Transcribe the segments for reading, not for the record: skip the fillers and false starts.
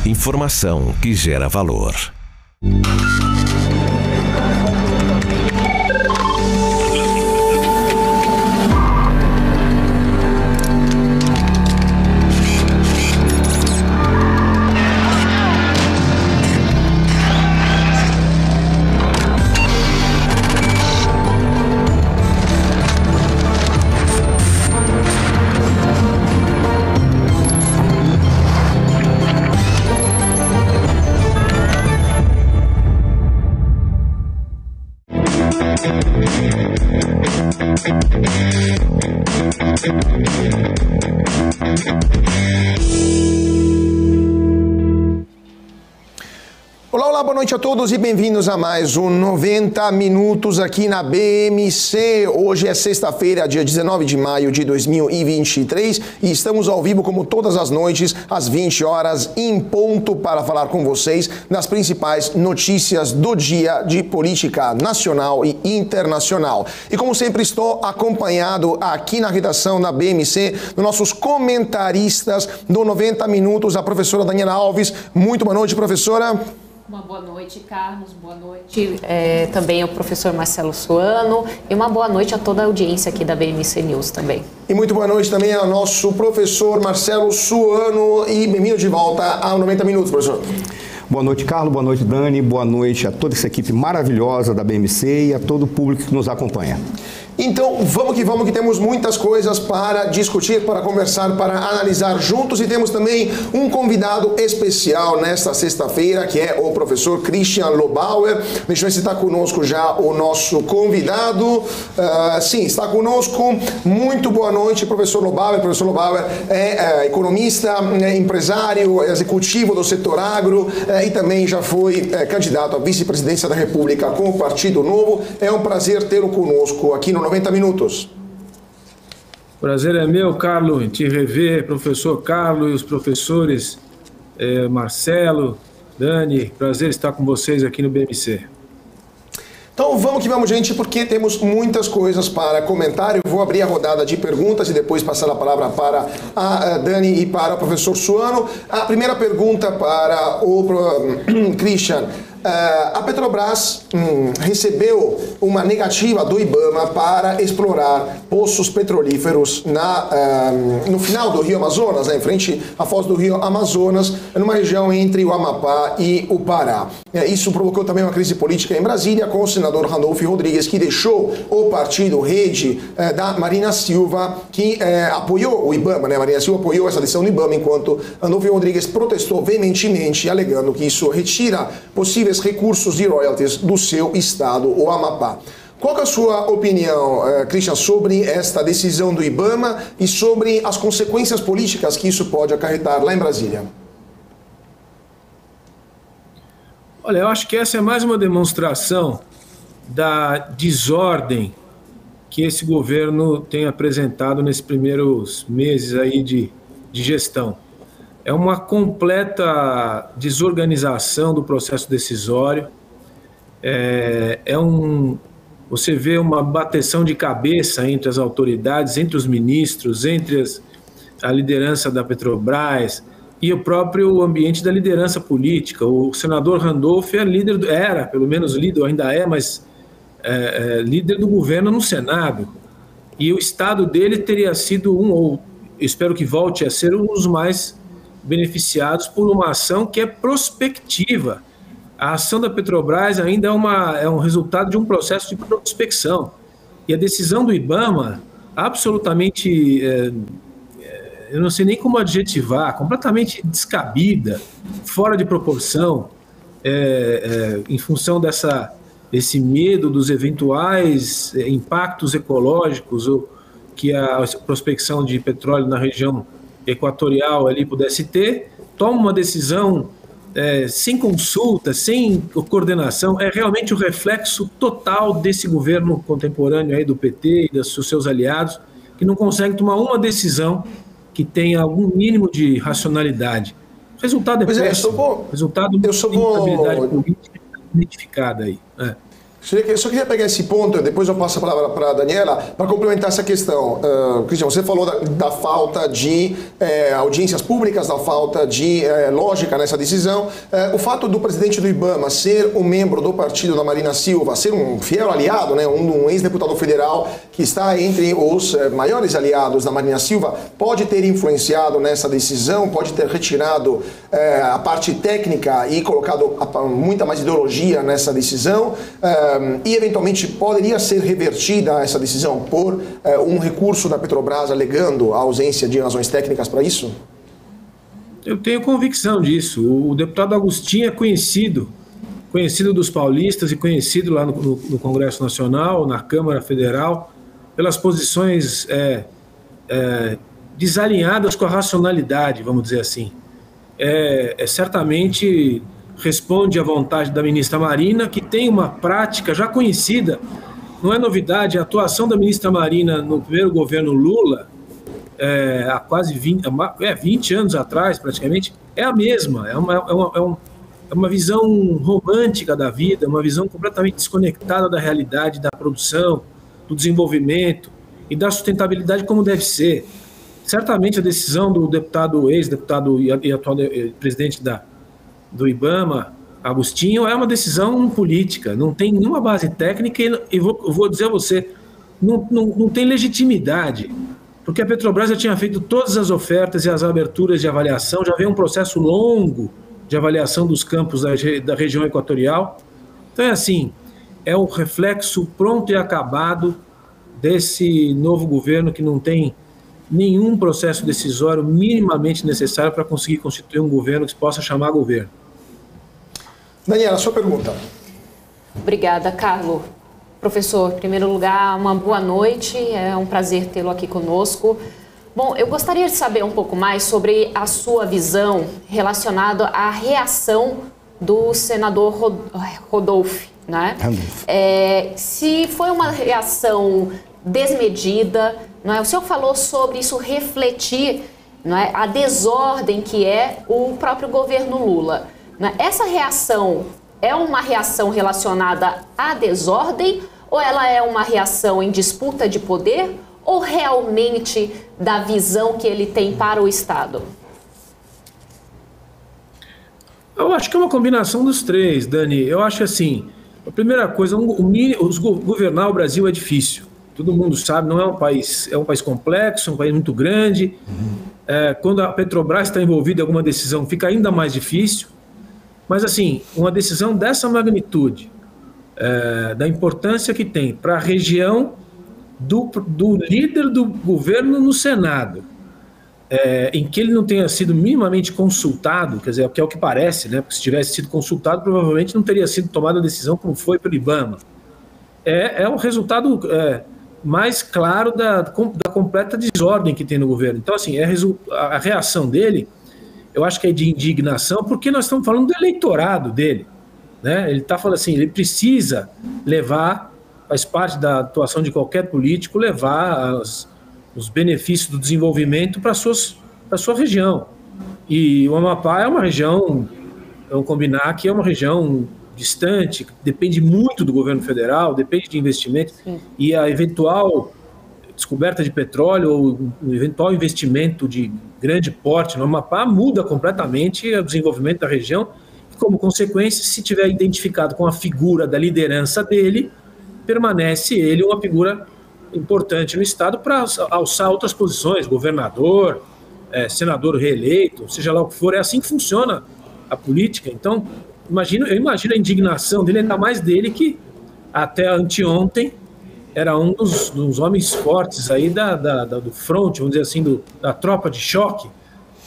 Informação que gera valor. Olá, boa noite a todos e bem-vindos a mais um 90 Minutos aqui na BMC. Hoje é sexta-feira, dia 19 de maio de 2023 e estamos ao vivo como todas as noites, às 20 horas em ponto, para falar com vocês das principais notícias do dia de política nacional e internacional. E como sempre estou acompanhado aqui na redação da BMC, dos nossos comentaristas do 90 Minutos, a professora Daniela Alves. Muito boa noite, professora. Uma boa noite, Carlos, boa noite também ao professor Marcelo Suano e uma boa noite a toda a audiência aqui da BMC News também. E muito boa noite também ao nosso professor Marcelo Suano e bem-vindo de volta ao 90 Minutos, professor. Boa noite, Carlos, boa noite, Dani, boa noite a toda essa equipe maravilhosa da BMC e a todo o público que nos acompanha. Então, vamos que temos muitas coisas para discutir, para conversar, para analisar juntos e temos também um convidado especial nesta sexta-feira, que é o professor Christian Lobauer. Deixa eu ver se está conosco já o nosso convidado. Sim, está conosco. Muito boa noite, professor Lobauer. Professor Lobauer é economista, empresário, executivo do setor agro e também já foi candidato à vice-presidência da República com o Partido Novo. É um prazer tê-lo conosco aqui no 90 Minutos. Prazer é meu, Carlos, te rever, professor Carlos e os professores Marcelo, Dani, prazer estar com vocês aqui no BMC. Então vamos que vamos, gente, porque temos muitas coisas para comentar. Eu vou abrir a rodada de perguntas e depois passar a palavra para a Dani e para o professor Suano. A primeira pergunta para o Christian. A Petrobras recebeu uma negativa do IBAMA para explorar poços petrolíferos no final do Rio Amazonas, em frente à foz do Rio Amazonas, numa região entre o Amapá e o Pará. Isso provocou também uma crise política em Brasília, com o senador Randolfo Rodrigues, que deixou o partido Rede da Marina Silva, que apoiou o IBAMA, né? Marina Silva apoiou essa decisão do IBAMA, enquanto Randolfo Rodrigues protestou veementemente, alegando que isso retira possíveis recursos de royalties do seu estado, o Amapá. Qual que é a sua opinião, Christian, sobre esta decisão do IBAMA e sobre as consequências políticas que isso pode acarretar lá em Brasília? Olha, eu acho que essa é mais uma demonstração da desordem que esse governo tem apresentado nesses primeiros meses aí de gestão. É uma completa desorganização do processo decisório, você vê uma bateção de cabeça entre as autoridades, entre os ministros, entre a liderança da Petrobras e o próprio ambiente da liderança política. O senador Randolph pelo menos líder, ainda é, mas líder do governo no Senado. E o estado dele teria sido espero que volte a ser um dos mais beneficiados por uma ação que é prospectiva. A ação da Petrobras ainda é um resultado de um processo de prospecção. E a decisão do IBAMA, absolutamente, eu não sei nem como adjetivar, completamente descabida, fora de proporção, em função desse medo dos eventuais impactos ecológicos que a prospecção de petróleo na região equatorial ali pudesse ter, toma uma decisão sem consulta, sem coordenação. É realmente o reflexo total desse governo contemporâneo aí do PT e dos seus aliados, que não consegue tomar uma decisão que tenha algum mínimo de racionalidade. O resultado é péssimo. Resultado de instabilidade política identificada aí. Eu só queria pegar esse ponto, depois eu passo a palavra para a Daniela, para complementar essa questão. Cristian, você falou da falta de audiências públicas, da falta de lógica nessa decisão. O fato do presidente do IBAMA ser um membro do partido da Marina Silva, ser um fiel aliado, né, um ex-deputado federal que está entre os maiores aliados da Marina Silva, pode ter influenciado nessa decisão, pode ter retirado a parte técnica e colocado muita mais ideologia nessa decisão. E eventualmente poderia ser revertida essa decisão por um recurso da Petrobras alegando a ausência de razões técnicas para isso? Eu tenho convicção disso. O deputado Agostinho é conhecido dos paulistas e conhecido lá no Congresso Nacional, na Câmara Federal, pelas posições desalinhadas com a racionalidade, vamos dizer assim. Certamente responde à vontade da ministra Marina, que tem uma prática já conhecida, não é novidade, a atuação da ministra Marina no primeiro governo Lula, há quase 20 anos atrás, praticamente, é a mesma, é uma visão romântica da vida, uma visão completamente desconectada da realidade, da produção, do desenvolvimento e da sustentabilidade como deve ser. Certamente a decisão do ex-deputado e atual presidente do IBAMA, Agostinho, é uma decisão política, não tem nenhuma base técnica e vou dizer a você, não tem legitimidade, porque a Petrobras já tinha feito todas as ofertas e as aberturas de avaliação, já veio um processo longo de avaliação dos campos da região equatorial. Então é um reflexo pronto e acabado desse novo governo que não tem nenhum processo decisório minimamente necessário para conseguir constituir um governo que se possa chamar governo. Daniela, sua pergunta. Obrigada, Carlos. Professor, em primeiro lugar, uma boa noite, é um prazer tê-lo aqui conosco. Bom, eu gostaria de saber um pouco mais sobre a sua visão relacionada à reação do senador Rodolfo, né? Se foi uma reação desmedida, não é? O senhor falou sobre isso refletir, não é, a desordem que é o próprio governo Lula. Essa reação é uma reação relacionada à desordem ou ela é uma reação em disputa de poder ou realmente da visão que ele tem para o Estado? Eu acho que é uma combinação dos três, Dani. Eu acho assim, a primeira coisa, governar o Brasil é difícil. Todo mundo sabe, não é um país complexo, é um país muito grande. Quando a Petrobras está envolvida em alguma decisão, fica ainda mais difícil. Mas, assim, uma decisão dessa magnitude, da importância que tem para a região do líder do governo no Senado, em que ele não tenha sido minimamente consultado, quer dizer, que é o que parece, né? Porque se tivesse sido consultado, provavelmente não teria sido tomada a decisão como foi pelo IBAMA. É o resultado mais claro da completa desordem que tem no governo. Então, assim, a reação dele, eu acho que é de indignação, porque nós estamos falando do eleitorado dele, né? Ele está falando assim, ele precisa levar, faz parte da atuação de qualquer político, levar os benefícios do desenvolvimento para a sua região. E o Amapá é uma região, vamos combinar que é uma região distante, depende muito do governo federal, depende de investimento. Sim. E a eventual descoberta de petróleo ou um eventual investimento de grande porte no Amapá muda completamente o desenvolvimento da região e, como consequência, se tiver identificado com a figura da liderança dele, permanece ele uma figura importante no Estado para alçar outras posições, governador, senador reeleito, seja lá o que for. É assim que funciona a política. Então, eu imagino a indignação dele, ainda mais dele que até anteontem era um dos homens fortes aí do front, vamos dizer assim, da tropa de choque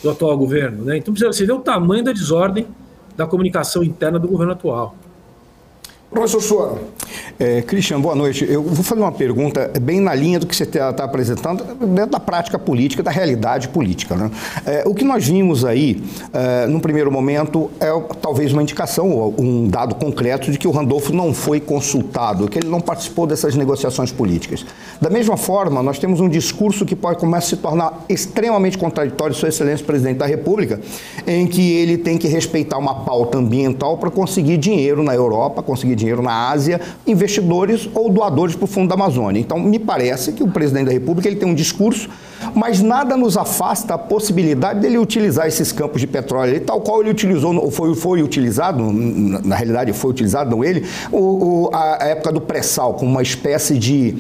do atual governo, né? Então você vê o tamanho da desordem da comunicação interna do governo atual. Professor Suano. Cristian, boa noite. Eu vou fazer uma pergunta bem na linha do que você está apresentando, dentro da prática política, da realidade política, né? O que nós vimos aí, num primeiro momento, é talvez uma indicação, ou um dado concreto de que o Randolfo não foi consultado, que ele não participou dessas negociações políticas. Da mesma forma, nós temos um discurso que começa a se tornar extremamente contraditório, Sua Excelência Presidente da República, em que ele tem que respeitar uma pauta ambiental para conseguir dinheiro na Europa, conseguir dinheiro na Ásia, investidores ou doadores para o Fundo da Amazônia. Então, me parece que o presidente da República ele tem um discurso, mas nada nos afasta a possibilidade dele utilizar esses campos de petróleo, ali, tal qual ele utilizou, ou foi utilizado, na realidade foi utilizado, não ele, a época do pré-sal, como uma espécie de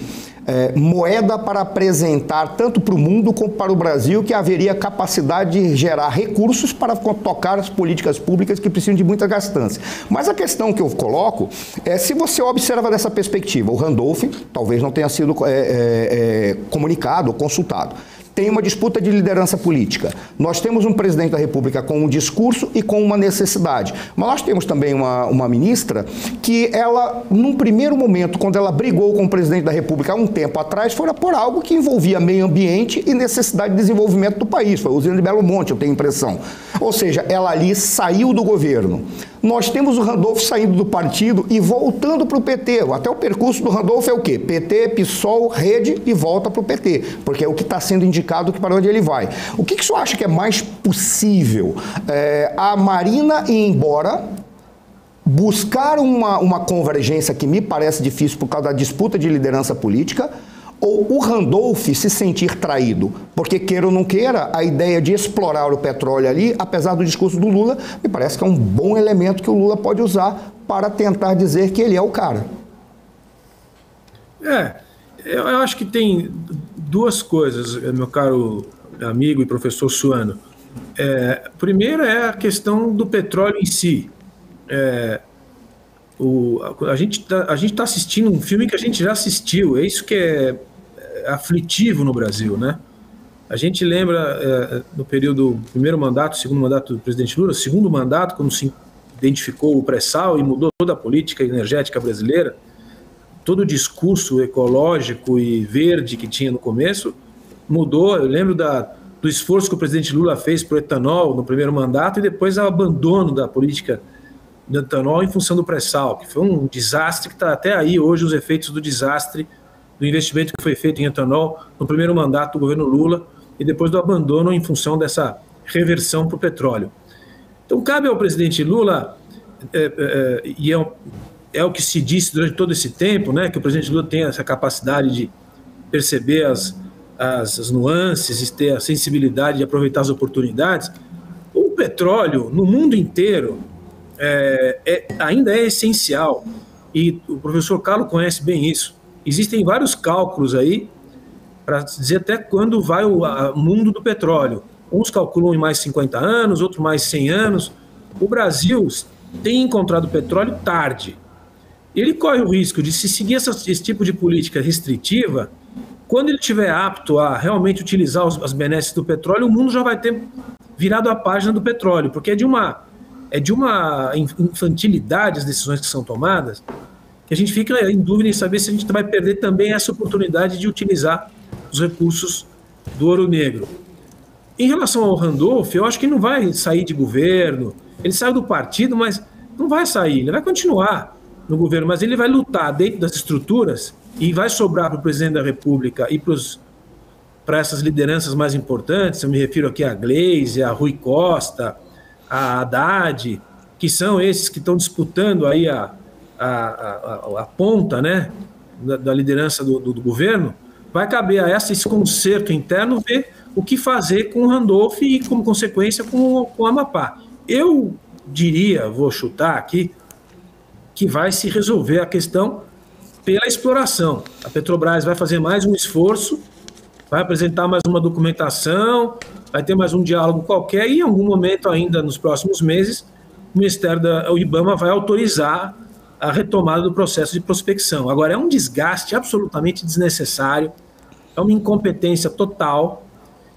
moeda para apresentar tanto para o mundo como para o Brasil que haveria capacidade de gerar recursos para tocar as políticas públicas que precisam de muita gastança. Mas a questão que eu coloco é se você observa dessa perspectiva, o Randolph talvez não tenha sido comunicado ou consultado. Tem uma disputa de liderança política. Nós temos um presidente da República com um discurso e com uma necessidade. Mas nós temos também uma ministra que ela, num primeiro momento, quando ela brigou com o presidente da República há um tempo atrás, foi por algo que envolvia meio ambiente e necessidade de desenvolvimento do país. Foi a usina de Belo Monte, eu tenho a impressão. Ou seja, ela ali saiu do governo. Nós temos o Randolph saindo do partido e voltando para o PT. Até o percurso do Randolph é o quê? PT, PSOL, Rede e volta para o PT. Porque é o que está sendo indicado que para onde ele vai. O que o senhor acha que é mais possível? A Marina ir embora, buscar uma convergência que me parece difícil por causa da disputa de liderança política, ou o Randolph se sentir traído? Porque, queira ou não queira, a ideia de explorar o petróleo ali, apesar do discurso do Lula, me parece que é um bom elemento que o Lula pode usar para tentar dizer que ele é o cara. Eu acho que tem duas coisas, meu caro amigo e professor Suano. Primeiro é a questão do petróleo em si. A gente está assistindo um filme que a gente já assistiu, é isso que é aflitivo no Brasil, né? A gente lembra no período primeiro mandato, segundo mandato do presidente Lula, segundo mandato, quando se identificou o pré-sal e mudou toda a política energética brasileira, todo o discurso ecológico e verde que tinha no começo mudou. Eu lembro do esforço que o presidente Lula fez para o etanol no primeiro mandato e depois o abandono da política do etanol em função do pré-sal, que foi um desastre que está até aí hoje, os efeitos do desastre do investimento que foi feito em etanol no primeiro mandato do governo Lula e depois do abandono em função dessa reversão para o petróleo. Então cabe ao presidente Lula, e é o que se disse durante todo esse tempo, né, que o presidente Lula tem essa capacidade de perceber as nuances e ter a sensibilidade de aproveitar as oportunidades. O petróleo no mundo inteiro ainda é essencial, e o professor Carlos conhece bem isso. Existem vários cálculos aí para dizer até quando vai o mundo do petróleo. Uns calculam em mais 50 anos, outros mais 100 anos. O Brasil tem encontrado petróleo tarde. Ele corre o risco de, se seguir esse tipo de política restritiva, quando ele estiver apto a realmente utilizar as benesses do petróleo, o mundo já vai ter virado a página do petróleo, porque é de uma infantilidade as decisões que são tomadas, que a gente fica em dúvida em saber se a gente vai perder também essa oportunidade de utilizar os recursos do ouro negro. Em relação ao Randolph, eu acho que ele não vai sair de governo, ele saiu do partido, mas não vai sair, ele vai continuar no governo, mas ele vai lutar dentro das estruturas e vai sobrar para o presidente da República e para essas lideranças mais importantes. Eu me refiro aqui a Gleisi, a Rui Costa, a Haddad, que são esses que estão disputando aí a ponta, né, da liderança do governo. Vai caber a esse concerto interno ver o que fazer com o Randolph e, como consequência, com o Amapá. Eu diria, vou chutar aqui, que vai se resolver a questão pela exploração. A Petrobras vai fazer mais um esforço, vai apresentar mais uma documentação, vai ter mais um diálogo qualquer e, em algum momento ainda nos próximos meses, o IBAMA vai autorizar a retomada do processo de prospecção. Agora, é um desgaste absolutamente desnecessário, é uma incompetência total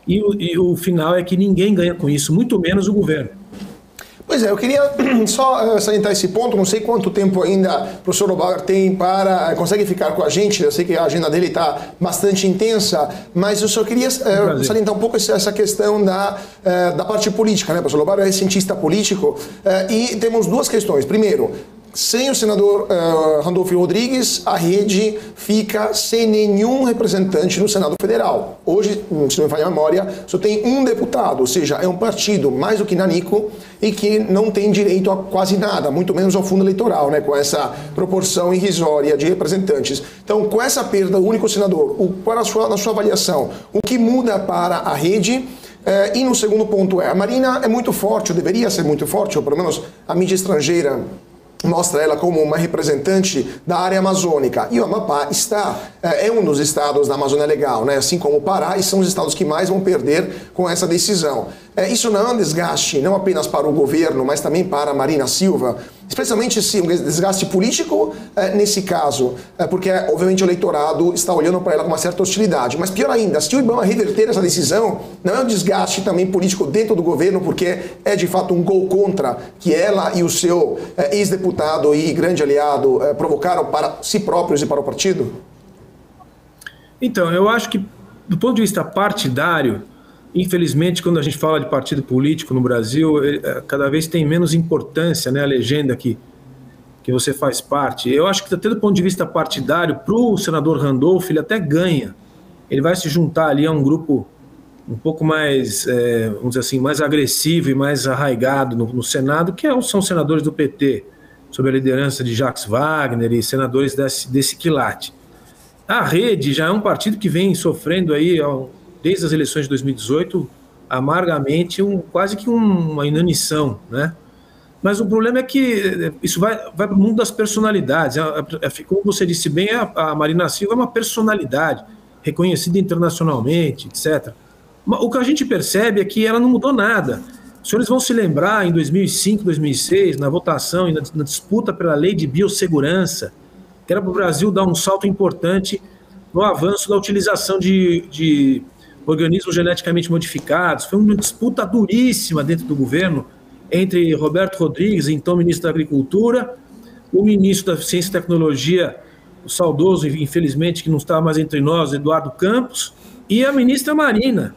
e o final é que ninguém ganha com isso, muito menos o governo. Pois é, eu queria só salientar esse ponto, não sei quanto tempo ainda o professor Lobauer tem consegue ficar com a gente, eu sei que a agenda dele está bastante intensa, mas eu só queria salientar um pouco essa questão da parte política, né? O professor Lobauer é cientista político, e temos duas questões. Primeiro, sem o senador Randolfo Rodrigues, a rede fica sem nenhum representante no Senado Federal. Hoje, se não me falha a memória, só tem um deputado, ou seja, é um partido mais do que nanico e que não tem direito a quase nada, muito menos ao fundo eleitoral, né, com essa proporção irrisória de representantes. Então, com essa perda, o único senador, na sua avaliação, o que muda para a rede? E no segundo ponto a Marina é muito forte, ou deveria ser muito forte, ou pelo menos a mídia estrangeira mostra ela como uma representante da área amazônica. E o Amapá é um dos estados da Amazônia Legal, né? Assim como o Pará, e são os estados que mais vão perder com essa decisão. Isso não é um desgaste não apenas para o governo, mas também para a Marina Silva, especialmente um desgaste político nesse caso, porque obviamente o eleitorado está olhando para ela com uma certa hostilidade. Mas pior ainda, se o IBAMA reverter essa decisão, não é um desgaste também político dentro do governo, porque é de fato um gol contra que ela e o seu ex-deputado e grande aliado provocaram para si próprios e para o partido? Então, eu acho que do ponto de vista partidário, infelizmente, quando a gente fala de partido político no Brasil, cada vez tem menos importância, né, a legenda que você faz parte. Eu acho que até do ponto de vista partidário, para o senador Randolfo, ele até ganha. Ele vai se juntar ali a um grupo um pouco mais, vamos dizer assim, mais agressivo e mais arraigado no Senado, que são senadores do PT, sob a liderança de Jacques Wagner e senadores desse quilate. A Rede já é um partido que vem sofrendo aí, desde as eleições de 2018, amargamente, quase que uma inanição, né? Mas o problema é que isso vai para o mundo das personalidades. Como você disse bem, a Marina Silva é uma personalidade reconhecida internacionalmente, etc. O que a gente percebe é que ela não mudou nada. Os senhores vão se lembrar, em 2005, 2006, na votação e na disputa pela lei de biossegurança, que era para o Brasil dar um salto importante no avanço da utilização de organismos geneticamente modificados. Foi uma disputa duríssima dentro do governo entre Roberto Rodrigues, então ministro da Agricultura, o ministro da Ciência e Tecnologia, o saudoso, infelizmente, que não está mais entre nós, Eduardo Campos, e a ministra Marina,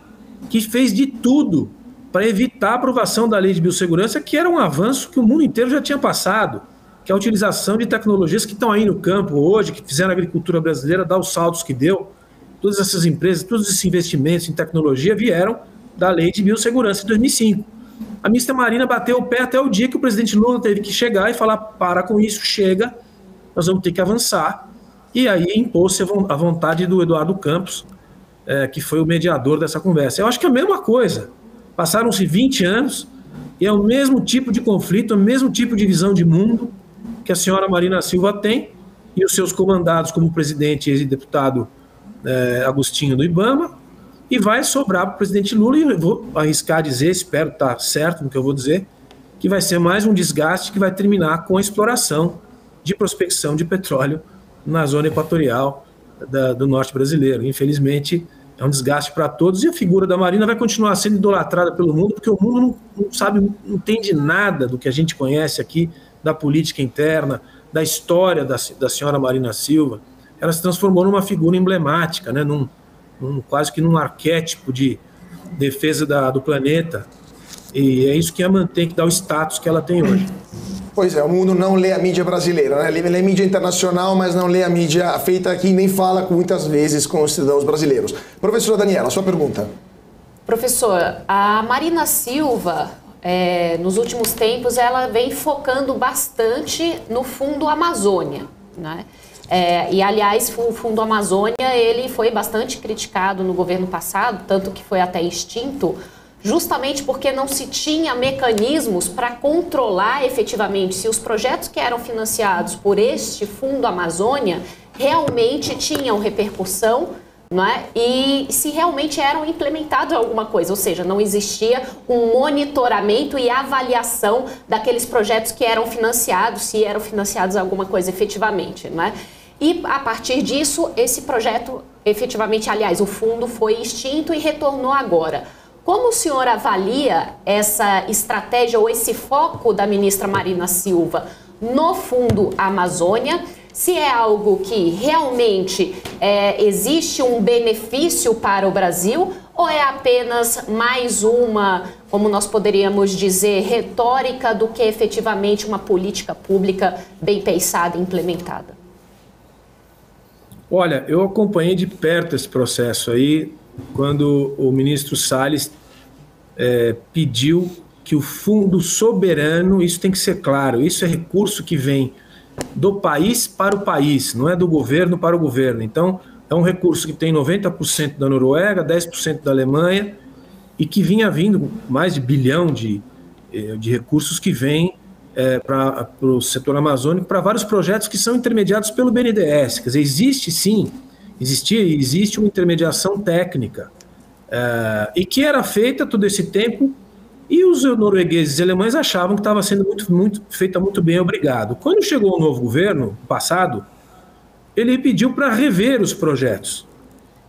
que fez de tudo para evitar a aprovação da lei de biossegurança, que era um avanço que o mundo inteiro já tinha passado, que é a utilização de tecnologias que estão aí no campo hoje, que fizeram a agricultura brasileira dar os saltos que deu. Todas essas empresas, todos esses investimentos em tecnologia vieram da lei de biossegurança de 2005. A ministra Marina bateu o pé até o dia que o presidente Lula teve que chegar e falar: para com isso, chega, nós vamos ter que avançar. E aí impôs-se a vontade do Eduardo Campos, que foi o mediador dessa conversa. Eu acho que é a mesma coisa. Passaram-se 20 anos e é o mesmo tipo de conflito, o mesmo tipo de visão de mundo que a senhora Marina Silva tem e os seus comandados como presidente e ex-deputado Agostinho do IBAMA, e vai sobrar para o presidente Lula, e eu vou arriscar dizer, espero estar certo no que eu vou dizer, que vai ser mais um desgaste que vai terminar com a exploração de prospecção de petróleo na zona equatorial do norte brasileiro. Infelizmente, é um desgaste para todos, e a figura da Marina vai continuar sendo idolatrada pelo mundo, porque o mundo não entende nada do que a gente conhece aqui, da política interna, da história da senhora Marina Silva. Ela se transformou numa figura emblemática, né, quase que num arquétipo de defesa do planeta, e é isso que a mantém, que dá o status que ela tem hoje. Pois é, o mundo não lê a mídia brasileira, né? Lê a mídia internacional, mas não lê a mídia feita aqui, nem fala muitas vezes com os cidadãos brasileiros. Professora Daniela, sua pergunta. Professor, a Marina Silva, nos últimos tempos, ela vem focando bastante no Fundo Amazônia, né? E, aliás, o Fundo Amazônia, ele foi bastante criticado no governo passado, tanto que foi até extinto, justamente porque não se tinha mecanismos para controlar efetivamente se os projetos que eram financiados por este Fundo Amazônia realmente tinham repercussão, não é? E se realmente eram implementados alguma coisa, ou seja, não existia um monitoramento e avaliação daqueles projetos que eram financiados, se eram financiados alguma coisa efetivamente, não é? E a partir disso, esse projeto efetivamente, aliás, o fundo foi extinto e retornou agora. Como o senhor avalia essa estratégia ou esse foco da ministra Marina Silva no Fundo Amazônia? Se é algo que realmente existe um benefício para o Brasil, ou é apenas mais uma, como nós poderíamos dizer, retórica do que efetivamente uma política pública bem pensada e implementada? Olha, eu acompanhei de perto esse processo aí, quando o ministro Salles pediu que o fundo soberano, isso tem que ser claro, isso é recurso que vem do país para o país, não é do governo para o governo. Então, é um recurso que tem 90% da Noruega, 10% da Alemanha, e que vinha vindo mais de $1 bilhão de recursos que vêm para o setor amazônico, para vários projetos que são intermediados pelo BNDES. Quer dizer, existe uma intermediação técnica, e que era feita todo esse tempo, e os noruegueses e alemães achavam que estava sendo feita muito bem, obrigado. Quando chegou o novo governo, passado, ele pediu para rever os projetos.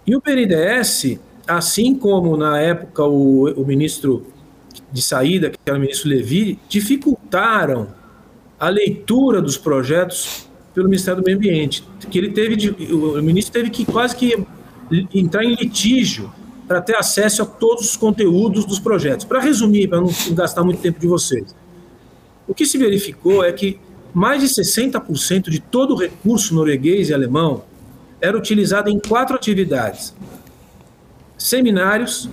E o BNDES, assim como na época o ministro de saída, que era o ministro Levi, dificultaram a leitura dos projetos pelo Ministério do Meio Ambiente. Que o ministro teve que quase que entrar em litígio para ter acesso a todos os conteúdos dos projetos. Para resumir, para não gastar muito tempo de vocês, o que se verificou é que mais de 60% de todo o recurso norueguês e alemão era utilizado em 4 atividades: seminários,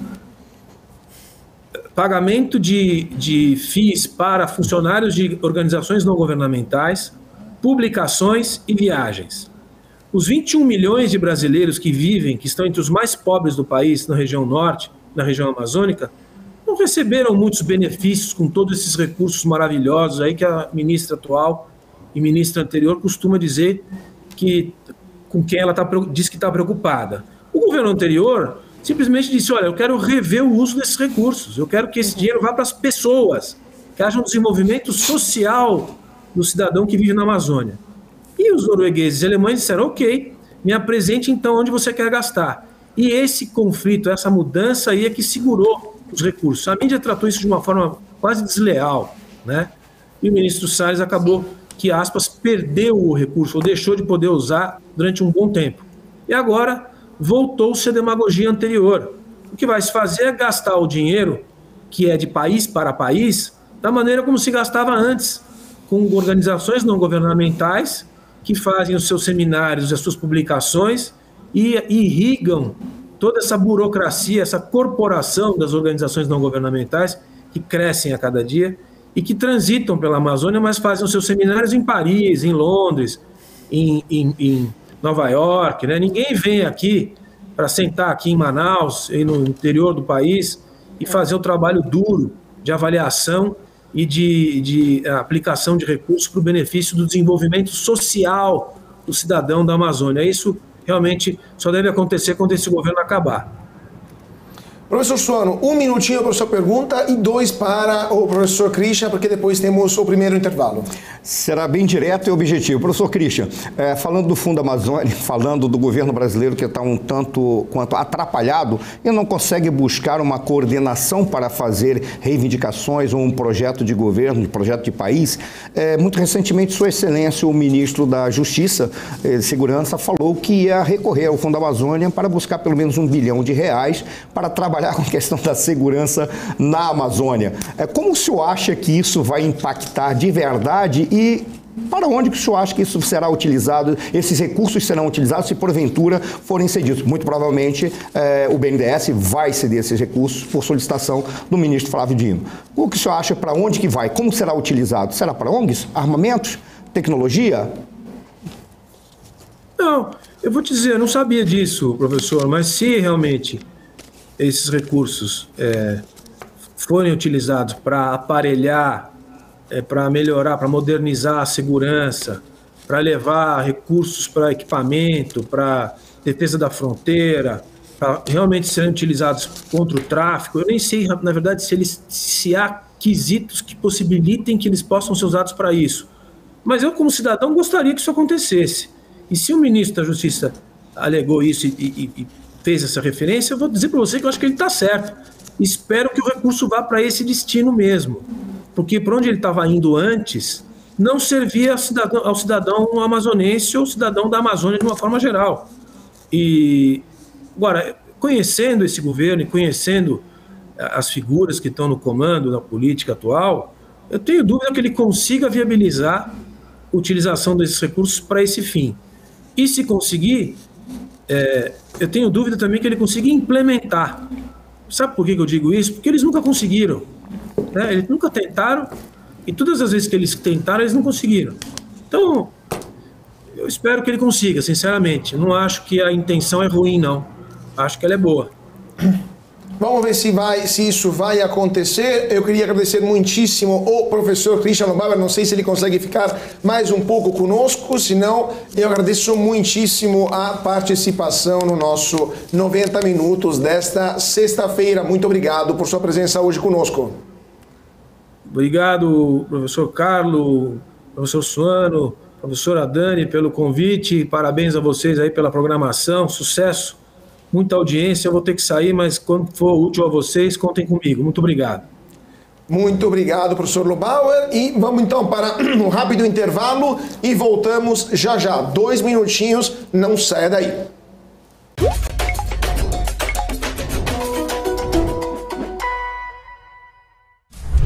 pagamento de FIIs para funcionários de organizações não governamentais, publicações e viagens. Os 21 milhões de brasileiros que estão entre os mais pobres do país, na região norte, na região amazônica, não receberam muitos benefícios com todos esses recursos maravilhosos aí que a ministra atual e ministra anterior costuma dizer que com quem ela diz que está preocupada. O governo anterior simplesmente disse: olha, eu quero rever o uso desses recursos, eu quero que esse dinheiro vá para as pessoas, que haja um desenvolvimento social do cidadão que vive na Amazônia. E os noruegueses e alemães disseram: ok, me apresente então onde você quer gastar. E esse conflito, essa mudança aí é que segurou os recursos. A mídia tratou isso de uma forma quase desleal, né? E o ministro Salles acabou que, aspas, perdeu o recurso, ou deixou de poder usar durante um bom tempo. E agora voltou-se a demagogia anterior. O que vai se fazer é gastar o dinheiro, que é de país para país, da maneira como se gastava antes, com organizações não governamentais que fazem os seus seminários, as suas publicações e irrigam toda essa burocracia, essa corporação das organizações não governamentais que crescem a cada dia e que transitam pela Amazônia, mas fazem os seus seminários em Paris, em Londres, em Nova York, né? Ninguém vem aqui para sentar aqui em Manaus e no interior do país e fazer um trabalho duro de avaliação e de aplicação de recursos para o benefício do desenvolvimento social do cidadão da Amazônia. Isso realmente só deve acontecer quando esse governo acabar. Professor Suano, 1 minutinho para a sua pergunta e 2 para o professor Christian, porque depois temos o primeiro intervalo. Será bem direto e objetivo. Professor Christian, falando do Fundo Amazônia, falando do governo brasileiro que está um tanto quanto atrapalhado e não consegue buscar uma coordenação para fazer reivindicações ou um projeto de governo, um projeto de país, muito recentemente Sua Excelência, o ministro da Justiça e Segurança, falou que ia recorrer ao Fundo Amazônia para buscar pelo menos R$1 bilhão para trabalhar com a questão da segurança na Amazônia. Como o senhor acha que isso vai impactar de verdade e para onde que o senhor acha que isso será utilizado, esses recursos serão utilizados se porventura forem cedidos? Muito provavelmente o BNDES vai ceder esses recursos por solicitação do ministro Flávio Dino. O que o senhor acha, para onde que vai? Como será utilizado? Será para ONGs? Armamentos? Tecnologia? Não, eu vou te dizer, eu não sabia disso, professor, mas se realmente esses recursos forem utilizados para aparelhar, para melhorar, para modernizar a segurança, para levar recursos para equipamento, para defesa da fronteira, para realmente serem utilizados contra o tráfico, eu nem sei, na verdade, se há quesitos que possibilitem que eles possam ser usados para isso. Mas eu, como cidadão, gostaria que isso acontecesse. E se o ministro da Justiça alegou isso e fez essa referência, eu vou dizer para você que eu acho que ele está certo. Espero que o recurso vá para esse destino mesmo, porque para onde ele estava indo antes não servia ao cidadão amazonense ou cidadão da Amazônia de uma forma geral. E agora, conhecendo esse governo e conhecendo as figuras que estão no comando da política atual, eu tenho dúvida que ele consiga viabilizar a utilização desses recursos para esse fim. E se conseguir, eu tenho dúvida também que ele consiga implementar. Sabe por que eu digo isso? Porque eles nunca conseguiram, né? Eles nunca tentaram, e todas as vezes que eles tentaram, eles não conseguiram. Então, eu espero que ele consiga, sinceramente. Não acho que a intenção é ruim, não. Acho que ela é boa. Vamos ver se isso vai acontecer. Eu queria agradecer muitíssimo o professor Christian Lobauer. Não sei se ele consegue ficar mais um pouco conosco, senão eu agradeço muitíssimo a participação no nosso 90 Minutos desta sexta-feira. Muito obrigado por sua presença hoje conosco. Obrigado, professor Carlos, professor Suano, professora Dani, pelo convite. Parabéns a vocês aí pela programação. Sucesso. Muita audiência, eu vou ter que sair, mas quando for útil a vocês, contem comigo. Muito obrigado. Muito obrigado, professor Lobauer. E vamos então para um rápido intervalo e voltamos já já. 2 minutinhos, não saia daí.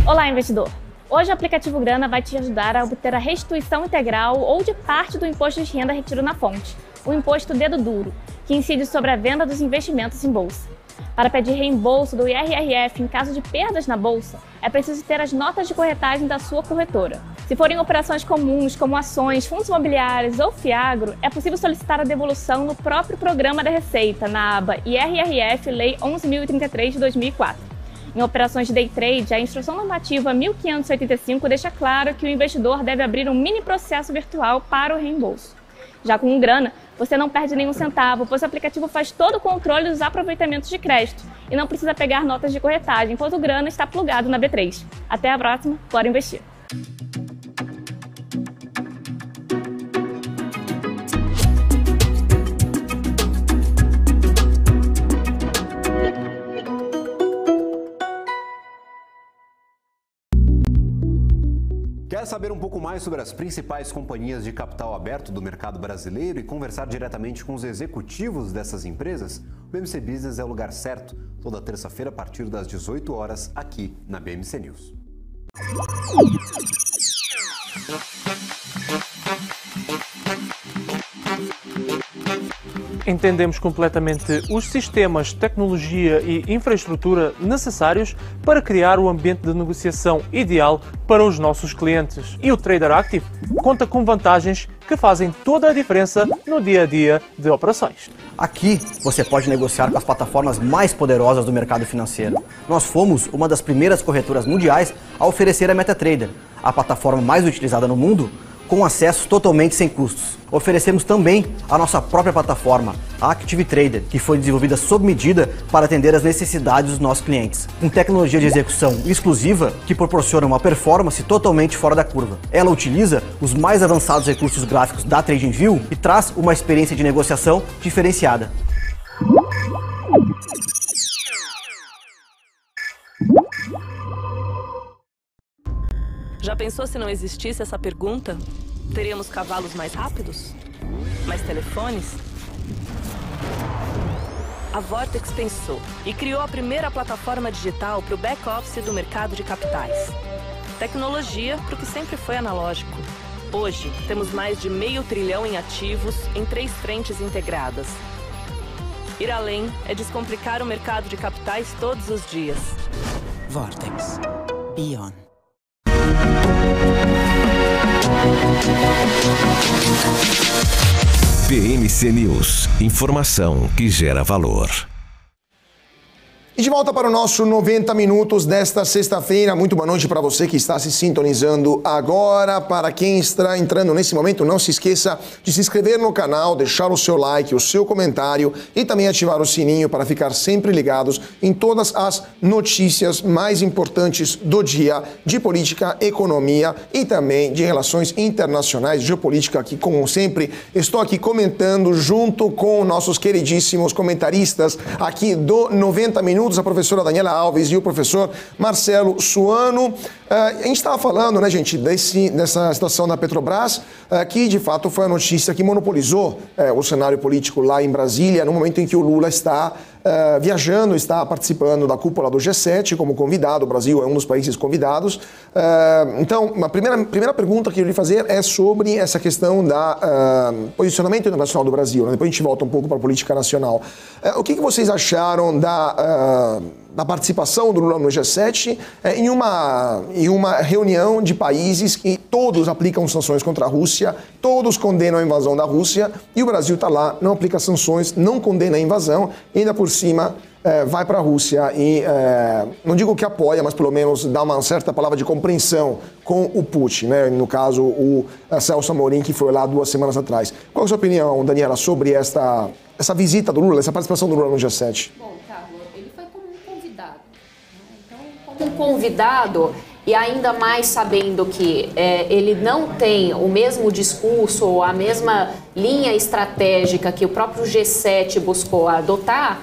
Olá, investidor. Hoje o aplicativo Grana vai te ajudar a obter a restituição integral ou de parte do imposto de renda retido na fonte, o imposto dedo duro, que incide sobre a venda dos investimentos em bolsa. Para pedir reembolso do IRRF em caso de perdas na bolsa, é preciso ter as notas de corretagem da sua corretora. Se forem operações comuns, como ações, fundos imobiliários ou fiagro, é possível solicitar a devolução no próprio programa da Receita, na aba IRRF Lei 11.033 de 2004. Em operações de day trade, a Instrução Normativa 1585 deixa claro que o investidor deve abrir um mini processo virtual para o reembolso. Já com o Grana, você não perde nenhum centavo, pois o aplicativo faz todo o controle dos aproveitamentos de crédito e não precisa pegar notas de corretagem, pois o Grana está plugado na B3. Até a próxima, bora investir! Quer saber um pouco mais sobre as principais companhias de capital aberto do mercado brasileiro e conversar diretamente com os executivos dessas empresas? O BMC Business é o lugar certo, toda terça-feira a partir das 18 horas, aqui na BMC News. Entendemos completamente os sistemas, tecnologia e infraestrutura necessários para criar o ambiente de negociação ideal para os nossos clientes. E o Trader Active conta com vantagens que fazem toda a diferença no dia a dia de operações. Aqui você pode negociar com as plataformas mais poderosas do mercado financeiro. Nós fomos uma das primeiras corretoras mundiais a oferecer a MetaTrader, a plataforma mais utilizada no mundo, com acesso totalmente sem custos. Oferecemos também a nossa própria plataforma, a Active Trader, que foi desenvolvida sob medida para atender às necessidades dos nossos clientes, com tecnologia de execução exclusiva que proporciona uma performance totalmente fora da curva. Ela utiliza os mais avançados recursos gráficos da TradingView e traz uma experiência de negociação diferenciada. Já pensou se não existisse essa pergunta? Teríamos cavalos mais rápidos? Mais telefones? A Vortex pensou e criou a primeira plataforma digital para o back-office do mercado de capitais. Tecnologia para o que sempre foi analógico. Hoje, temos mais de $500 bilhão em ativos em 3 frentes integradas. Ir além é descomplicar o mercado de capitais todos os dias. Vortex. Beyond. BMC News. Informação que gera valor. E de volta para o nosso 90 Minutos desta sexta-feira. Muito boa noite para você que está se sintonizando agora. Para quem está entrando nesse momento, não se esqueça de se inscrever no canal, deixar o seu like, o seu comentário e também ativar o sininho para ficar sempre ligados em todas as notícias mais importantes do dia de política, economia e também de relações internacionais, geopolítica, que como sempre estou aqui comentando junto com nossos queridíssimos comentaristas aqui do 90 Minutos, a professora Daniela Alves e o professor Marcelo Suano. A gente estava falando, né, gente, dessa situação da Petrobras, que de fato foi a notícia que monopolizou o cenário político lá em Brasília, no momento em que o Lula está viajando, está participando da cúpula do G7 como convidado. O Brasil é um dos países convidados. Então, a primeira pergunta que eu lhe fazer é sobre essa questão da posicionamento internacional do Brasil, né? Depois a gente volta um pouco para a política nacional. O que vocês acharam da participação do Lula no G7 em uma reunião de países que todos aplicam sanções contra a Rússia, todos condenam a invasão da Rússia, e o Brasil está lá, não aplica sanções, não condena a invasão, e ainda por cima vai para a Rússia e, não digo que apoia, mas pelo menos dá uma certa palavra de compreensão com o Putin, né? No caso, o Celso Amorim, que foi lá 2 semanas atrás. Qual é a sua opinião, Daniela, sobre essa visita do Lula, essa participação do Lula no G7? Um convidado, e ainda mais sabendo que ele não tem o mesmo discurso ou a mesma linha estratégica que o próprio G7 buscou adotar,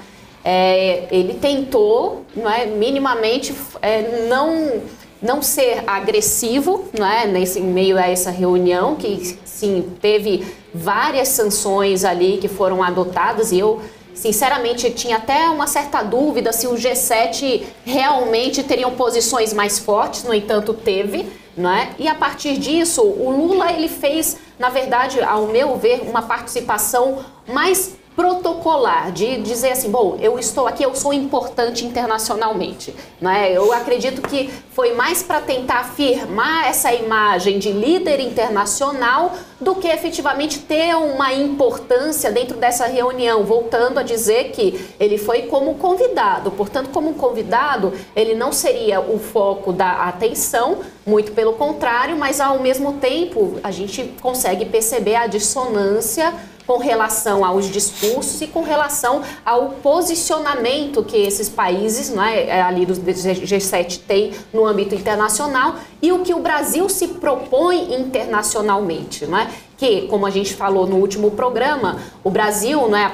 ele tentou, não é, minimamente não ser agressivo, não é, em meio a essa reunião, que sim, teve várias sanções ali que foram adotadas, e eu sinceramente, tinha até uma certa dúvida se o G7 realmente teriam posições mais fortes, no entanto, teve, não é? E a partir disso, o Lula, ele fez, na verdade, ao meu ver, uma participação mais protocolar, de dizer assim, bom, eu estou aqui, eu sou importante internacionalmente, não é? Eu acredito que foi mais para tentar afirmar essa imagem de líder internacional do que efetivamente ter uma importância dentro dessa reunião, voltando a dizer que ele foi como convidado, portanto, como convidado, ele não seria o foco da atenção, muito pelo contrário, mas ao mesmo tempo a gente consegue perceber a dissonância com relação aos discursos e com relação ao posicionamento que esses países, não é, ali do G7 têm no âmbito internacional e o que o Brasil se propõe internacionalmente, não é? Que, como a gente falou no último programa, o Brasil, não é,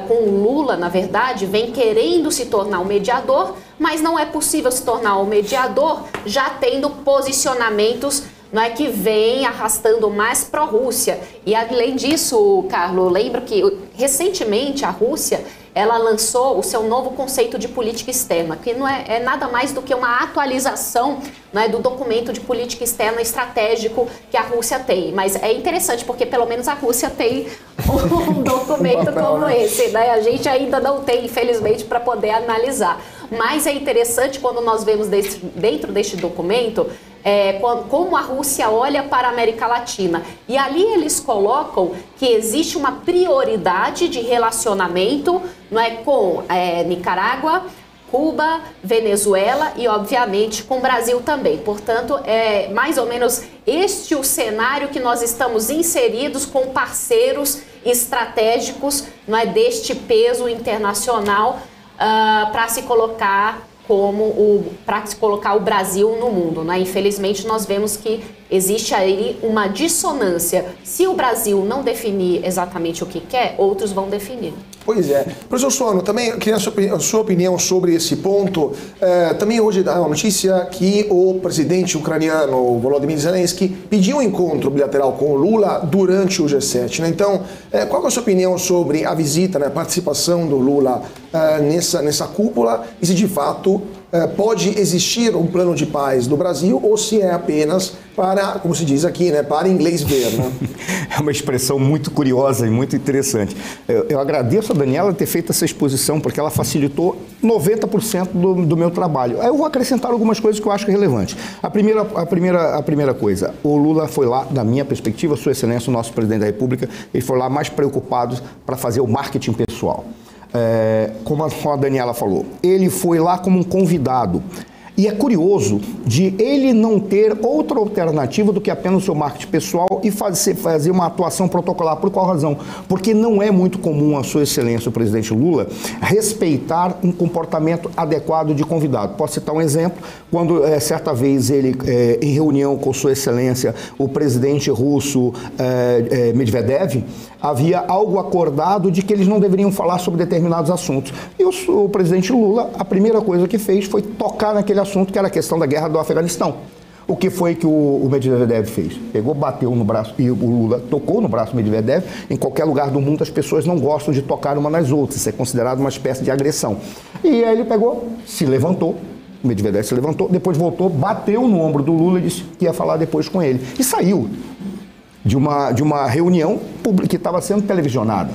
com o Lula, na verdade, vem querendo se tornar um mediador, mas não é possível se tornar um mediador já tendo posicionamentos, não é, que vem arrastando mais pró-Rússia. E além disso, Carlos, lembro que recentemente a Rússia, ela lançou o seu novo conceito de política externa, que não é nada mais do que uma atualização, não é, do documento de política externa estratégico que a Rússia tem. Mas é interessante porque pelo menos a Rússia tem um documento como esse, né? A gente ainda não tem, infelizmente, para poder analisar. Mas é interessante quando nós vemos dentro deste documento como a Rússia olha para a América Latina. E ali eles colocam que existe uma prioridade de relacionamento, não é, com Nicarágua, Cuba, Venezuela e, obviamente, com o Brasil também. Portanto, é mais ou menos este o cenário que nós estamos inseridos com parceiros estratégicos, não é, deste peso internacional para se colocar para se colocar o Brasil no mundo, né? Infelizmente, nós vemos que existe aí uma dissonância. Se o Brasil não definir exatamente o que quer, outros vão definir. Pois é. Professor Suano, também eu queria a sua opinião sobre esse ponto. Também hoje dá uma notícia que o presidente ucraniano, Volodymyr Zelensky, pediu um encontro bilateral com o Lula durante o G7. Né? Então, qual é a sua opinião sobre a visita, né, a participação do Lula nessa cúpula e se de fato pode existir um plano de paz do Brasil ou se é apenas para, como se diz aqui, né, para inglês ver, né? É uma expressão muito curiosa e muito interessante. Eu agradeço a Daniela ter feito essa exposição porque ela facilitou 90% do meu trabalho. Eu vou acrescentar algumas coisas que eu acho relevantes. A primeira coisa, o Lula foi lá, da minha perspectiva, Sua Excelência, o nosso presidente da República, ele foi lá mais preocupado para fazer o marketing pessoal. Como a Daniela falou, ele foi lá como um convidado. E é curioso de ele não ter outra alternativa do que apenas o seu marketing pessoal e fazer uma atuação protocolar. Por qual razão? Porque não é muito comum a Sua Excelência, o presidente Lula, respeitar um comportamento adequado de convidado. Posso citar um exemplo, quando certa vez ele, em reunião com Sua Excelência, o presidente russo Medvedev, havia algo acordado de que eles não deveriam falar sobre determinados assuntos. E o presidente Lula, a primeira coisa que fez foi tocar naquele assunto, que era a questão da guerra do Afeganistão. O que foi que o Medvedev fez? Pegou, bateu no braço, e o Lula tocou no braço do Medvedev. Em qualquer lugar do mundo as pessoas não gostam de tocar uma nas outras, isso é considerado uma espécie de agressão. E aí ele pegou, se levantou, o Medvedev se levantou, depois voltou, bateu no ombro do Lula e disse que ia falar depois com ele. E saiu de uma reunião pública que estava sendo televisionada.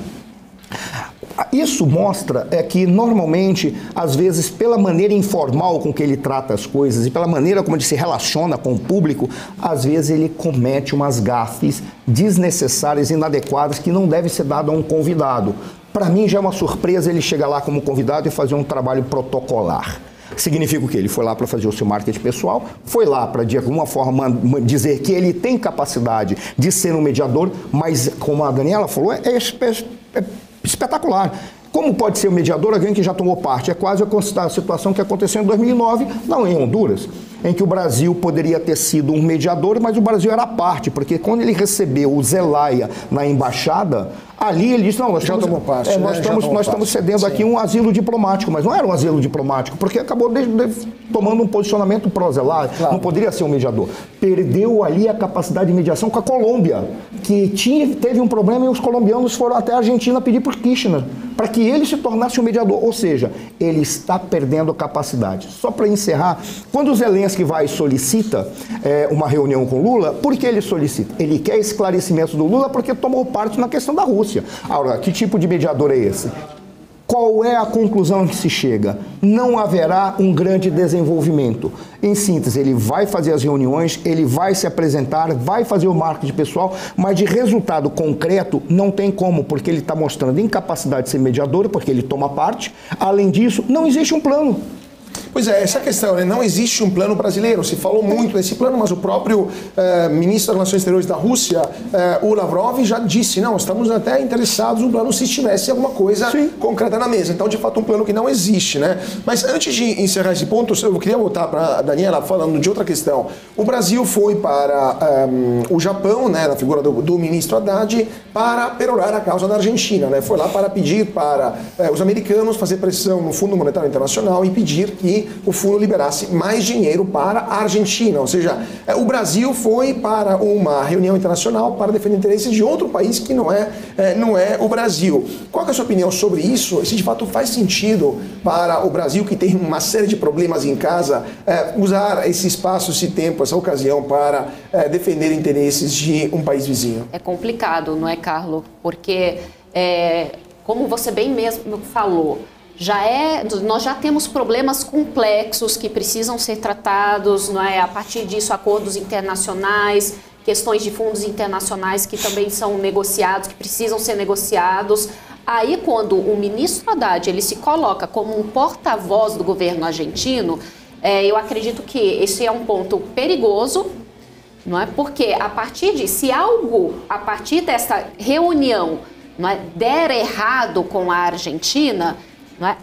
Isso mostra que, normalmente, às vezes, pela maneira informal com que ele trata as coisas e pela maneira como ele se relaciona com o público, às vezes ele comete umas gafes desnecessárias, inadequadas, que não devem ser dadas a um convidado. Para mim, já é uma surpresa ele chegar lá como convidado e fazer um trabalho protocolar. Significa o quê? Ele foi lá para fazer o seu marketing pessoal, foi lá para, de alguma forma, dizer que ele tem capacidade de ser um mediador, mas, como a Daniela falou, é espetacular. Como pode ser o mediador alguém que já tomou parte? É quase a situação que aconteceu em 2009, não em Honduras, em que o Brasil poderia ter sido um mediador, mas o Brasil era parte, porque quando ele recebeu o Zelaya na embaixada, ali ele disse, não, nós estamos cedendo aqui um asilo diplomático, mas não era um asilo diplomático, porque acabou tomando um posicionamento pró-Zelaya, não poderia ser um mediador. Perdeu ali a capacidade de mediação com a Colômbia, que teve um problema e os colombianos foram até a Argentina pedir por Kirchner, para que ele se tornasse um mediador, ou seja, ele está perdendo a capacidade. Só para encerrar, quando o Zelensky vai e solicita uma reunião com Lula, por que ele solicita? Ele quer esclarecimentos do Lula porque tomou parte na questão da Rússia. Agora, que tipo de mediador é esse? Qual é a conclusão que se chega? Não haverá um grande desenvolvimento. Em síntese, ele vai fazer as reuniões, ele vai se apresentar, vai fazer o marketing pessoal, mas de resultado concreto não tem como, porque ele está mostrando incapacidade de ser mediador, porque ele toma parte. Além disso, não existe um plano. Pois é, essa questão, né? Não existe um plano brasileiro. Se falou muito nesse plano, mas o próprio ministro das Relações Exteriores da Rússia, o Lavrov, já disse, não, estamos até interessados no plano se tivesse alguma coisa concreta na mesa. Então, de fato, um plano que não existe, né? Mas antes de encerrar esse ponto, eu queria voltar para a Daniela falando de outra questão. O Brasil foi para o Japão, né, na figura do ministro Haddad, para perorar a causa da Argentina, né? Foi lá para pedir para os americanos fazer pressão no Fundo Monetário Internacional e pedir que o fundo liberasse mais dinheiro para a Argentina. Ou seja, o Brasil foi para uma reunião internacional para defender interesses de outro país que não é o Brasil. Qual é a sua opinião sobre isso? Se de fato faz sentido para o Brasil, que tem uma série de problemas em casa, usar esse espaço, esse tempo, essa ocasião para defender interesses de um país vizinho? É complicado, não é, Carlo? Porque, como você bem mesmo falou, nós já temos problemas complexos que precisam ser tratados, não é? A partir disso, acordos internacionais, questões de fundos internacionais que também são negociados, que precisam ser negociados. Aí, quando o ministro Haddad ele se coloca como um porta-voz do governo argentino, eu acredito que esse é um ponto perigoso, não é? Porque a partir dessa reunião, não é, der errado com a Argentina, não é,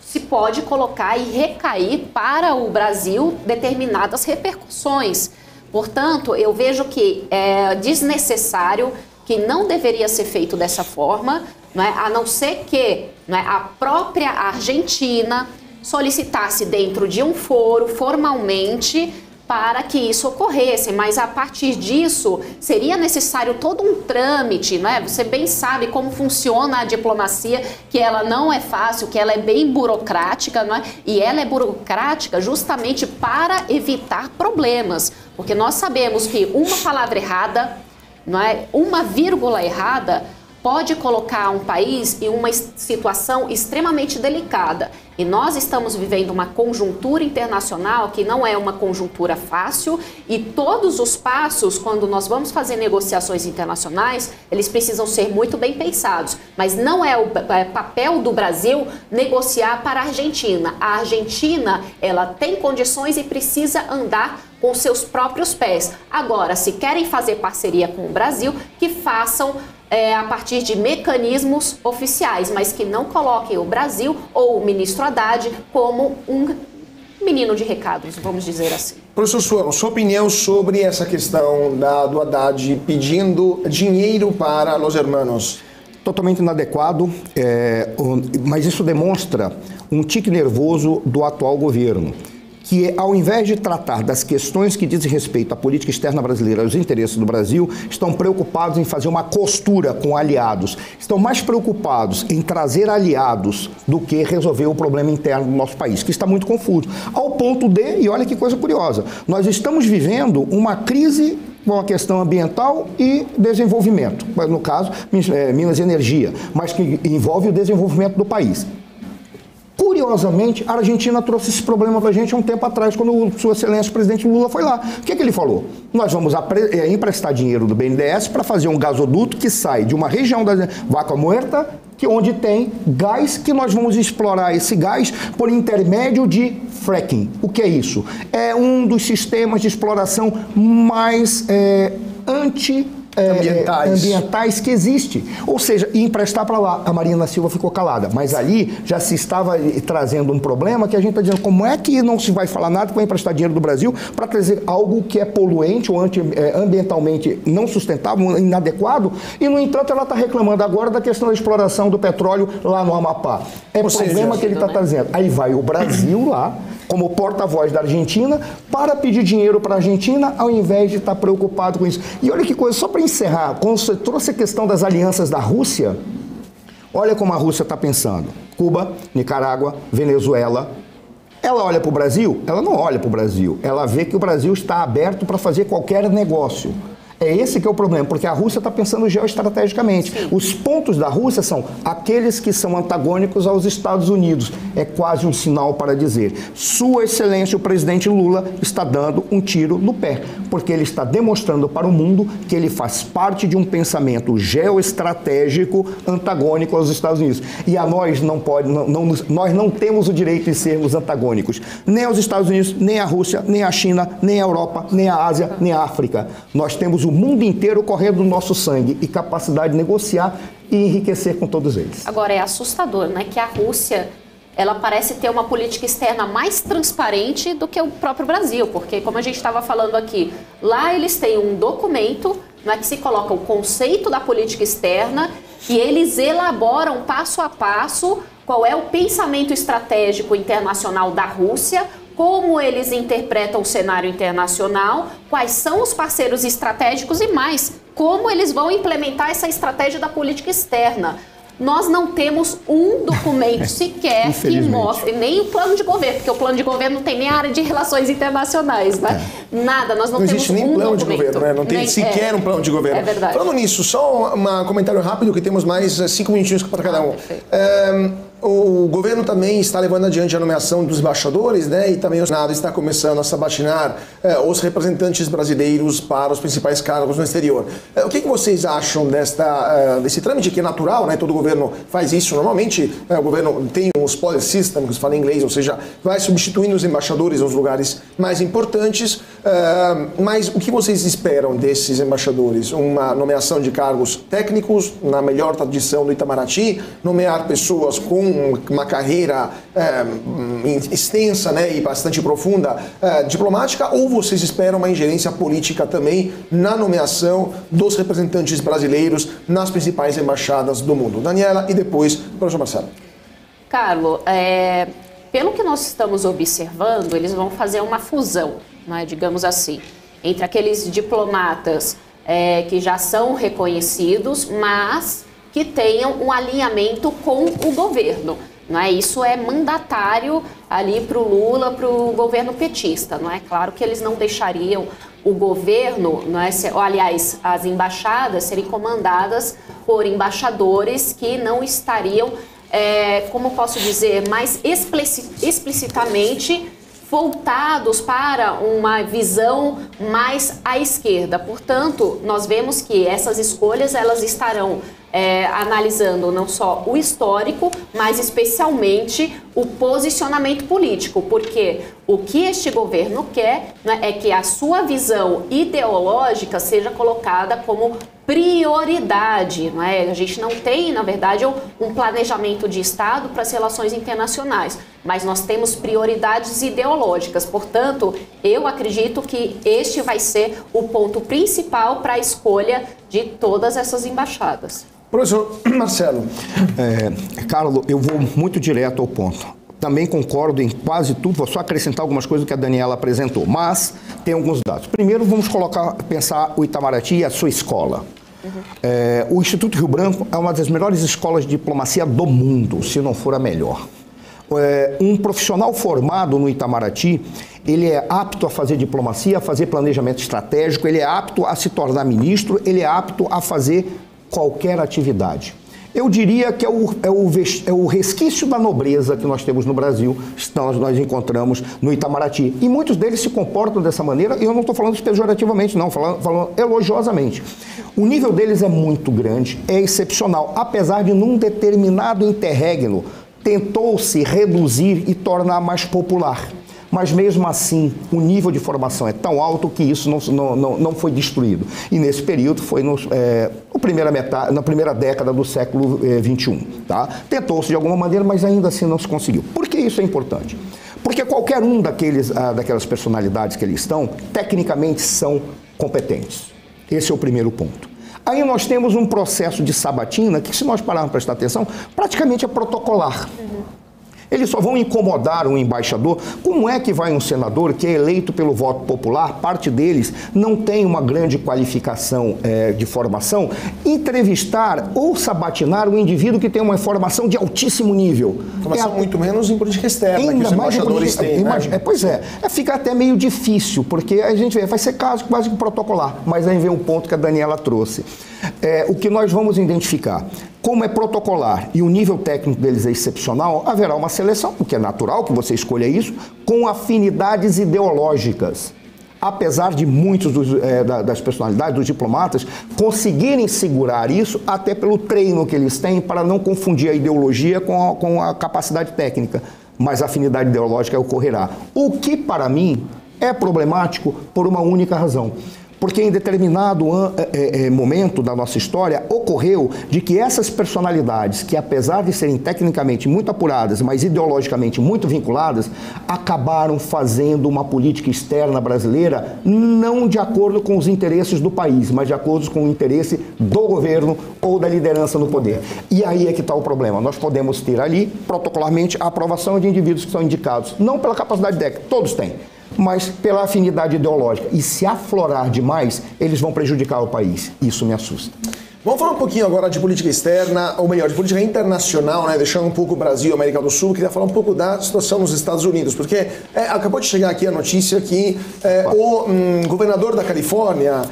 se pode colocar e recair para o Brasil determinadas repercussões. Portanto, eu vejo que é desnecessário, que não deveria ser feito dessa forma, não é, a não ser que, não é, a própria Argentina solicitasse dentro de um foro, formalmente, para que isso ocorresse, mas a partir disso seria necessário todo um trâmite, não é? Você bem sabe como funciona a diplomacia, que ela não é fácil, que ela é bem burocrática, não é? E ela é burocrática justamente para evitar problemas, porque nós sabemos que uma palavra errada, não é? Uma vírgula errada pode colocar um país em uma situação extremamente delicada. E nós estamos vivendo uma conjuntura internacional que não é uma conjuntura fácil, e todos os passos, quando nós vamos fazer negociações internacionais, eles precisam ser muito bem pensados. Mas não é o papel do Brasil negociar para a Argentina. A Argentina, ela tem condições e precisa andar com seus próprios pés. Agora, se querem fazer parceria com o Brasil, que façam a partir de mecanismos oficiais, mas que não coloquem o Brasil ou o ministro Haddad como um menino de recados, vamos dizer assim. Professor Suano, sua opinião sobre essa questão do Haddad pedindo dinheiro para los hermanos? Totalmente inadequado, mas isso demonstra um tique nervoso do atual governo, que ao invés de tratar das questões que dizem respeito à política externa brasileira, aos interesses do Brasil, estão preocupados em fazer uma costura com aliados. Estão mais preocupados em trazer aliados do que resolver o problema interno do nosso país, que está muito confuso. Ao ponto de, e olha que coisa curiosa, nós estamos vivendo uma crise com a questão ambiental e desenvolvimento, no caso, Minas e Energia, mas que envolve o desenvolvimento do país. Curiosamente, a Argentina trouxe esse problema para a gente há um tempo atrás, quando Sua Excelência o presidente Lula foi lá. O que ele falou? Nós vamos emprestar dinheiro do BNDES para fazer um gasoduto que sai de uma região da Vaca Muerta, onde tem gás, que nós vamos explorar esse gás por intermédio de fracking. O que é isso? É um dos sistemas de exploração mais ambientais que existe. Ou seja, emprestar para lá. A Marina Silva ficou calada, mas ali já se estava trazendo um problema que a gente está dizendo, como é que não se vai falar nada que vai emprestar dinheiro do Brasil para trazer algo que é poluente ou ambientalmente não sustentável, inadequado, e no entanto ela está reclamando agora da questão da exploração do petróleo lá no Amapá. É o problema que ele está trazendo. Aí vai o Brasil lá, como porta-voz da Argentina, para pedir dinheiro para a Argentina, ao invés de estar preocupado com isso. E olha que coisa, só para encerrar, quando você trouxe a questão das alianças da Rússia, olha como a Rússia está pensando. Cuba, Nicarágua, Venezuela. Ela olha para o Brasil? Ela não olha para o Brasil. Ela vê que o Brasil está aberto para fazer qualquer negócio. É esse que é o problema, porque a Rússia está pensando geoestrategicamente. Sim. Os pontos da Rússia são aqueles que são antagônicos aos Estados Unidos. É quase um sinal para dizer, Sua Excelência, o presidente Lula, está dando um tiro no pé, porque ele está demonstrando para o mundo que ele faz parte de um pensamento geoestratégico antagônico aos Estados Unidos. E a nós nós não temos o direito de sermos antagônicos, nem aos Estados Unidos, nem à Rússia, nem à China, nem à Europa, nem à Ásia, nem à África. Nós temos o mundo inteiro correndo do nosso sangue e capacidade de negociar e enriquecer com todos eles. Agora, é assustador, né, que a Rússia, ela parece ter uma política externa mais transparente do que o próprio Brasil, porque, como a gente estava falando aqui, lá eles têm um documento, né, que se coloca o conceito da política externa e eles elaboram passo a passo qual é o pensamento estratégico internacional da Rússia, como eles interpretam o cenário internacional, quais são os parceiros estratégicos e mais, como eles vão implementar essa estratégia da política externa. Nós não temos um documento sequer que mostre, nem o plano de governo, porque o plano de governo não tem nem a área de relações internacionais, né? Nada, nós não temos existe nem plano de governo, né? Não tem sequer um plano de governo. É verdade. Falando nisso, só um comentário rápido, que temos mais 5 minutinhos para cada um. O governo também está levando adiante a nomeação dos embaixadores, né? E também o Senado está começando a sabatinar os representantes brasileiros para os principais cargos no exterior. O que vocês acham desse trâmite, que é natural, né? Todo governo faz isso normalmente. O governo tem os policy systems, que se fala em inglês, ou seja, vai substituindo os embaixadores nos lugares mais importantes. Mas o que vocês esperam desses embaixadores? Uma nomeação de cargos técnicos, na melhor tradição do Itamaraty, nomear pessoas com uma carreira extensa, né, e bastante profunda diplomática, ou vocês esperam uma ingerência política também na nomeação dos representantes brasileiros nas principais embaixadas do mundo? Daniela e depois o professor Marcelo. Carlos, pelo que nós estamos observando, eles vão fazer uma fusão, né, digamos assim, entre aqueles diplomatas que já são reconhecidos, mas que tenham um alinhamento com o governo. Não é? Isso é mandatário ali para o Lula, para o governo petista. Não é? Claro que eles não deixariam o governo, não é? Aliás, as embaixadas serem comandadas por embaixadores que não estariam, como posso dizer, mais explicitamente voltados para uma visão mais à esquerda. Portanto, nós vemos que essas escolhas elas estarão analisando não só o histórico, mas especialmente o posicionamento político, porque o que este governo quer, né, é que a sua visão ideológica seja colocada como prioridade, não é? A gente não tem, na verdade, um planejamento de Estado para as relações internacionais, mas nós temos prioridades ideológicas. Portanto, eu acredito que este vai ser o ponto principal para a escolha de todas essas embaixadas. Professor Marcelo. Carlos, eu vou muito direto ao ponto. Também concordo em quase tudo, vou só acrescentar algumas coisas que a Daniela apresentou, mas tem alguns dados. Primeiro, vamos pensar o Itamaraty e a sua escola. O Instituto Rio Branco é uma das melhores escolas de diplomacia do mundo, se não for a melhor. Um profissional formado no Itamaraty, ele é apto a fazer diplomacia, a fazer planejamento estratégico, ele é apto a se tornar ministro, ele é apto a fazer qualquer atividade. Eu diria que é o resquício da nobreza que nós temos no Brasil, nós encontramos no Itamaraty. E muitos deles se comportam dessa maneira, e eu não estou falando isso pejorativamente, não, falando elogiosamente. O nível deles é muito grande, é excepcional, apesar de num determinado interregno tentou-se reduzir e tornar mais popular. Mas mesmo assim, o nível de formação é tão alto que isso não foi destruído. E nesse período foi na primeira década do século XXI. Tá? Tentou-se de alguma maneira, mas ainda assim não se conseguiu. Por que isso é importante? Porque qualquer um daquelas personalidades que eles estão, tecnicamente são competentes. Esse é o primeiro ponto. Aí nós temos um processo de sabatina que, se nós pararmos para prestar atenção, praticamente é protocolar. Eles só vão incomodar um embaixador. Como é que vai um senador que é eleito pelo voto popular, parte deles não tem uma grande qualificação de formação, entrevistar ou sabatinar um indivíduo que tem uma formação de altíssimo nível? Formação muito menos em política externa, que os embaixadores têm. Pois é, fica até meio difícil, porque a gente vê, vai ser caso quase que protocolar, mas aí vem um ponto que a Daniela trouxe. O que nós vamos identificar, como é protocolar e o nível técnico deles é excepcional, haverá uma seleção, o que é natural que você escolha isso, com afinidades ideológicas. Apesar de muitos das personalidades, dos diplomatas, conseguirem segurar isso, até pelo treino que eles têm, para não confundir a ideologia com a capacidade técnica. Mas a afinidade ideológica ocorrerá. O que, para mim, é problemático por uma única razão. Porque em determinado momento da nossa história ocorreu de que essas personalidades, que apesar de serem tecnicamente muito apuradas, mas ideologicamente muito vinculadas, acabaram fazendo uma política externa brasileira não de acordo com os interesses do país, mas de acordo com o interesse do governo ou da liderança no poder. E aí é que está o problema. Nós podemos ter ali, protocolarmente, a aprovação de indivíduos que são indicados, não pela capacidade técnica, todos têm, mas pela afinidade ideológica. E se aflorar demais, eles vão prejudicar o país. Isso me assusta. Vamos falar um pouquinho agora de política externa, ou melhor, de política internacional, né? Deixando um pouco o Brasil e a América do Sul. Queria falar um pouco da situação nos Estados Unidos, porque acabou de chegar aqui a notícia que o governador da Califórnia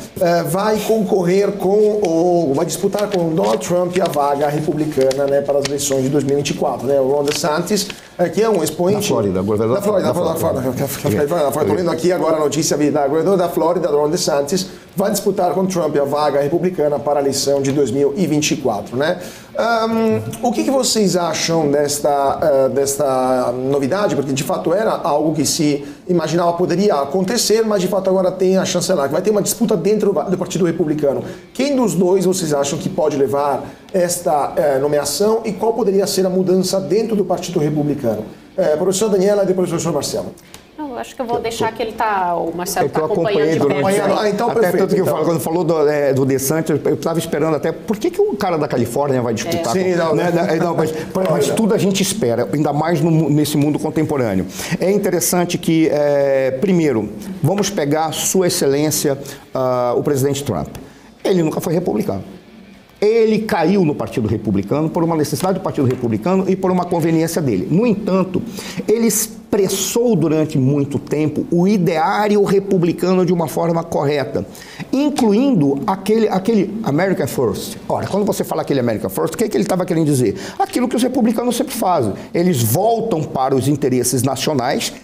vai concorrer vai disputar com o Donald Trump a vaga republicana, né, para as eleições de 2024, né? O Ron DeSantis, que é um expoente... Da Flórida, governador da Flórida. Estou lendo aqui agora a notícia da governador da Flórida, Ron DeSantis, vai disputar com Trump a vaga republicana para a eleição de 2024, né? O que vocês acham desta novidade? Porque de fato era algo que se imaginava poderia acontecer, mas de fato agora tem a chanceler, que vai ter uma disputa dentro do Partido Republicano. Quem dos dois vocês acham que pode levar esta nomeação e qual poderia ser a mudança dentro do Partido Republicano? Professor Daniela e depois o professor Marcelo. Eu acho que eu vou deixar que o Marcelo está acompanhando de perto. Então, até perfeito. Tanto que quando falou do DeSantis, eu estava esperando até, por que o cara da Califórnia vai disputar? Sim, mas tudo a gente espera, ainda mais nesse mundo contemporâneo. É interessante que, primeiro, vamos pegar Sua Excelência, o presidente Trump. Ele nunca foi republicano. Ele caiu no Partido Republicano por uma necessidade do Partido Republicano e por uma conveniência dele. No entanto, ele expressou durante muito tempo o ideário republicano de uma forma correta, incluindo aquele America First. Ora, quando você fala aquele America First, o que ele estava querendo dizer? Aquilo que os republicanos sempre fazem. Eles voltam para os interesses nacionais,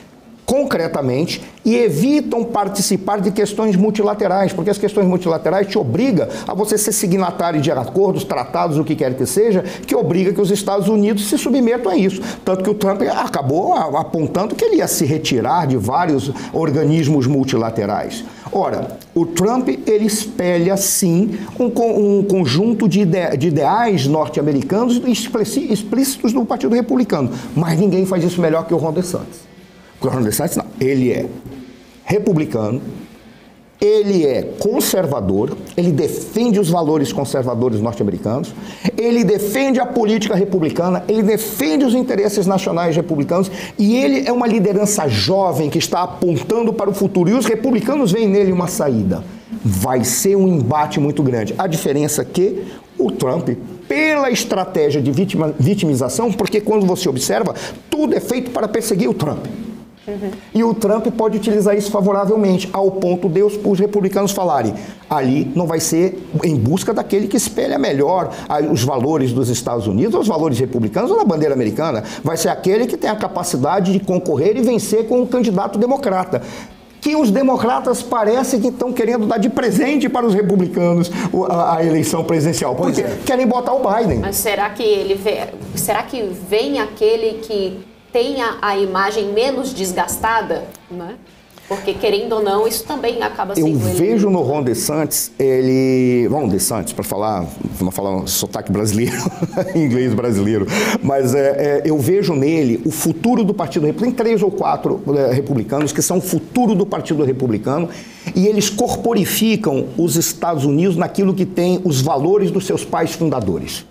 concretamente, e evitam participar de questões multilaterais, porque as questões multilaterais te obrigam a você ser signatário de acordos, tratados, o que quer que seja, que obriga que os Estados Unidos se submetam a isso. Tanto que o Trump acabou apontando que ele ia se retirar de vários organismos multilaterais. Ora, o Trump, ele espelha, sim, um conjunto de ideais norte-americanos explícitos do Partido Republicano, mas ninguém faz isso melhor que o Ron DeSantis. O Ron DeSantis, não. Ele é republicano, Ele é conservador, ele defende os valores conservadores norte-americanos, ele defende a política republicana, ele defende os interesses nacionais republicanos e ele é uma liderança jovem que está apontando para o futuro e os republicanos veem nele uma saída. Vai ser um embate muito grande. A diferença é que o Trump, pela estratégia de vitimização, porque quando você observa, tudo é feito para perseguir o Trump. E o Trump pode utilizar isso favoravelmente, ao ponto de os republicanos falarem, ali não vai ser em busca daquele que espelha melhor os valores dos Estados Unidos, os valores republicanos ou da bandeira americana, vai ser aquele que tem a capacidade de concorrer e vencer com um candidato democrata. Que os democratas parecem que estão querendo dar de presente para os republicanos a eleição presidencial, porque querem botar o Biden. Mas será que vem aquele que tenha a imagem menos desgastada, né? Porque, querendo ou não, isso também acaba sendo... Eu vejo no Ron DeSantis, Ron DeSantis, para falar, vamos falar um sotaque brasileiro, inglês brasileiro, mas eu vejo nele o futuro do Partido Republicano. Tem 3 ou 4 republicanos que são o futuro do Partido Republicano e eles corporificam os Estados Unidos naquilo que tem os valores dos seus pais fundadores.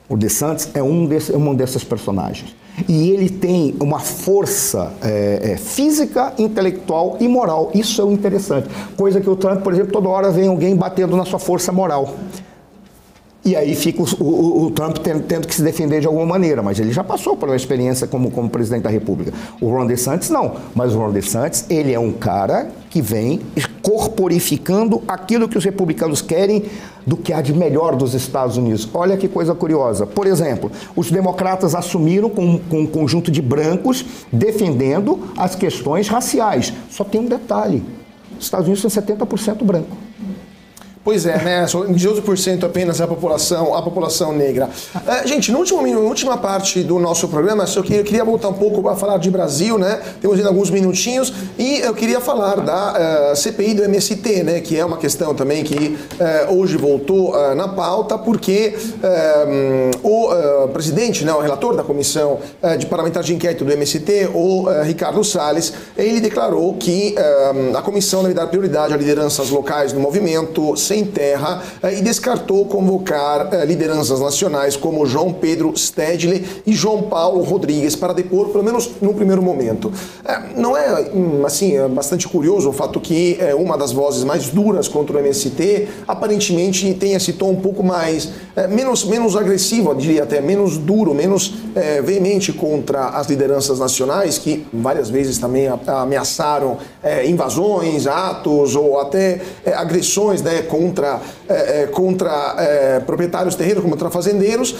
O DeSantis é uma dessas personagens. E ele tem uma força física, intelectual e moral. Isso é o interessante. Coisa que o Trump, por exemplo, toda hora vem alguém batendo na sua força moral. E aí fica o Trump tendo que se defender de alguma maneira, mas ele já passou por uma experiência como presidente da República. O Ron DeSantis não, mas o Ron DeSantis, ele é um cara que vem corporificando aquilo que os republicanos querem do que há de melhor dos Estados Unidos. Olha que coisa curiosa. Por exemplo, os democratas assumiram com um conjunto de brancos defendendo as questões raciais. Só tem um detalhe, os Estados Unidos são 70% branco. Pois é, né? Só 18% apenas é a população negra. Gente, na última parte do nosso programa, eu queria voltar um pouco para falar de Brasil, né? Temos ainda alguns minutinhos e eu queria falar da CPI do MST, né? Que é uma questão também que hoje voltou na pauta, porque o presidente, né? O relator da comissão de parlamentar de inquérito do MST, o Ricardo Salles, ele declarou que a comissão deve dar prioridade a lideranças locais no movimento sem terra e descartou convocar lideranças nacionais como João Pedro Stedley e João Paulo Rodrigues para depor, pelo menos no primeiro momento. Não é, assim, bastante curioso o fato que uma das vozes mais duras contra o MST aparentemente tenha esse tom um pouco mais, menos agressivo, eu diria até, menos duro, menos veemente contra as lideranças nacionais, que várias vezes também ameaçaram invasões, atos ou até agressões, né, contra proprietários de terreno, contra fazendeiros.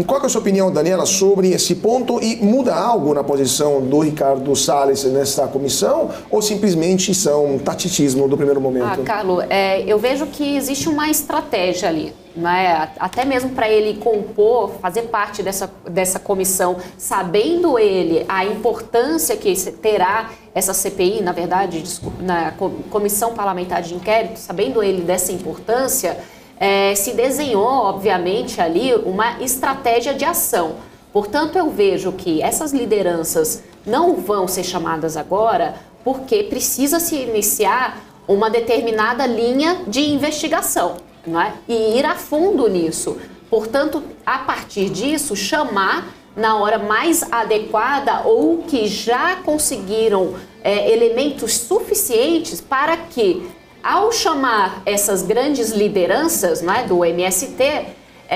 Qual é a sua opinião, Daniela, sobre esse ponto? E muda algo na posição do Ricardo Salles nessa comissão ou simplesmente são tatitismo do primeiro momento? Carlos, eu vejo que existe uma estratégia ali, né? Até mesmo para ele compor, fazer parte dessa comissão, sabendo ele a importância que terá essa CPI, na verdade, na Comissão Parlamentar de Inquérito, sabendo ele dessa importância, se desenhou, obviamente, ali uma estratégia de ação. Portanto, eu vejo que essas lideranças não vão ser chamadas agora porque precisa se iniciar uma determinada linha de investigação, não é? E ir a fundo nisso. Portanto, a partir disso, chamar na hora mais adequada ou que já conseguiram elementos suficientes para que, ao chamar essas grandes lideranças, né, do MST,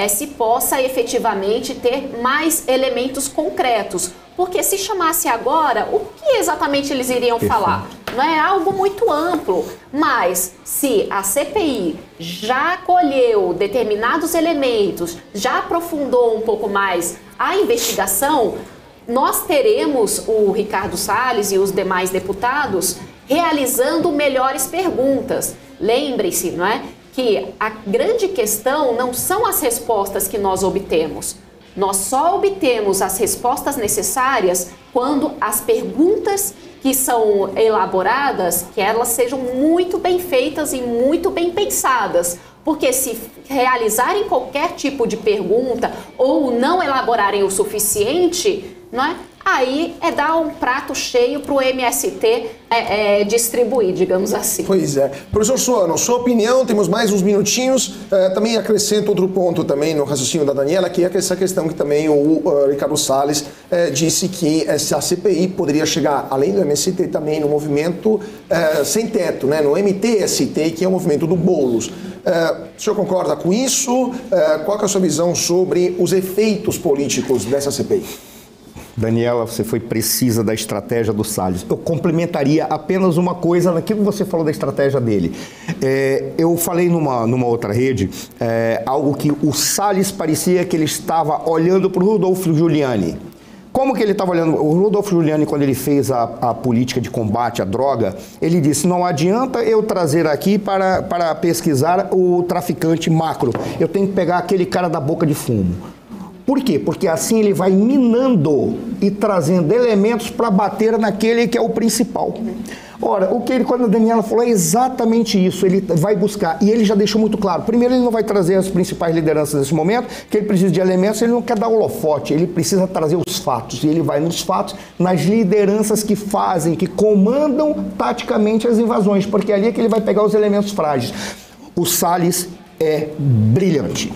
se possa efetivamente ter mais elementos concretos. Porque se chamasse agora, o que exatamente eles iriam falar? Não é algo muito amplo, mas se a CPI já colheu determinados elementos, já aprofundou um pouco mais a investigação, nós teremos o Ricardo Salles e os demais deputados realizando melhores perguntas. Lembre-se, não é, que a grande questão não são as respostas que nós obtemos. Nós só obtemos as respostas necessárias quando as perguntas que são elaboradas, que elas sejam muito bem feitas e muito bem pensadas. Porque se realizarem qualquer tipo de pergunta ou não elaborarem o suficiente, não é? aí é dar um prato cheio para o MST distribuir, digamos assim. Pois é. Professor Suano, sua opinião, temos mais uns minutinhos. Também acrescento outro ponto também no raciocínio da Daniela, que é essa questão que também o Ricardo Salles disse que essa CPI poderia chegar, além do MST, também no movimento sem teto, né, no MTST, que é o movimento do Boulos. O senhor concorda com isso? Qual que é a sua visão sobre os efeitos políticos dessa CPI? Daniela, você foi precisa da estratégia do Salles. Eu complementaria apenas uma coisa naquilo que você falou da estratégia dele. Eu falei numa outra rede algo que o Salles parecia que ele estava olhando para o Rodolfo Giuliani. Como que ele estava olhando? O Rodolfo Giuliani, quando ele fez a política de combate à droga, ele disse, não adianta eu trazer aqui para pesquisar o traficante macro. Eu tenho que pegar aquele cara da boca de fumo. Por quê? Porque assim ele vai minando e trazendo elementos para bater naquele que é o principal. Ora, quando a Daniela falou é exatamente isso, ele vai buscar, e ele já deixou muito claro, primeiro ele não vai trazer as principais lideranças nesse momento, que ele precisa de elementos, ele não quer dar holofote, ele precisa trazer os fatos, e ele vai nos fatos, nas lideranças que fazem, que comandam taticamente as invasões, porque ali é que ele vai pegar os elementos frágeis. O Salles é brilhante.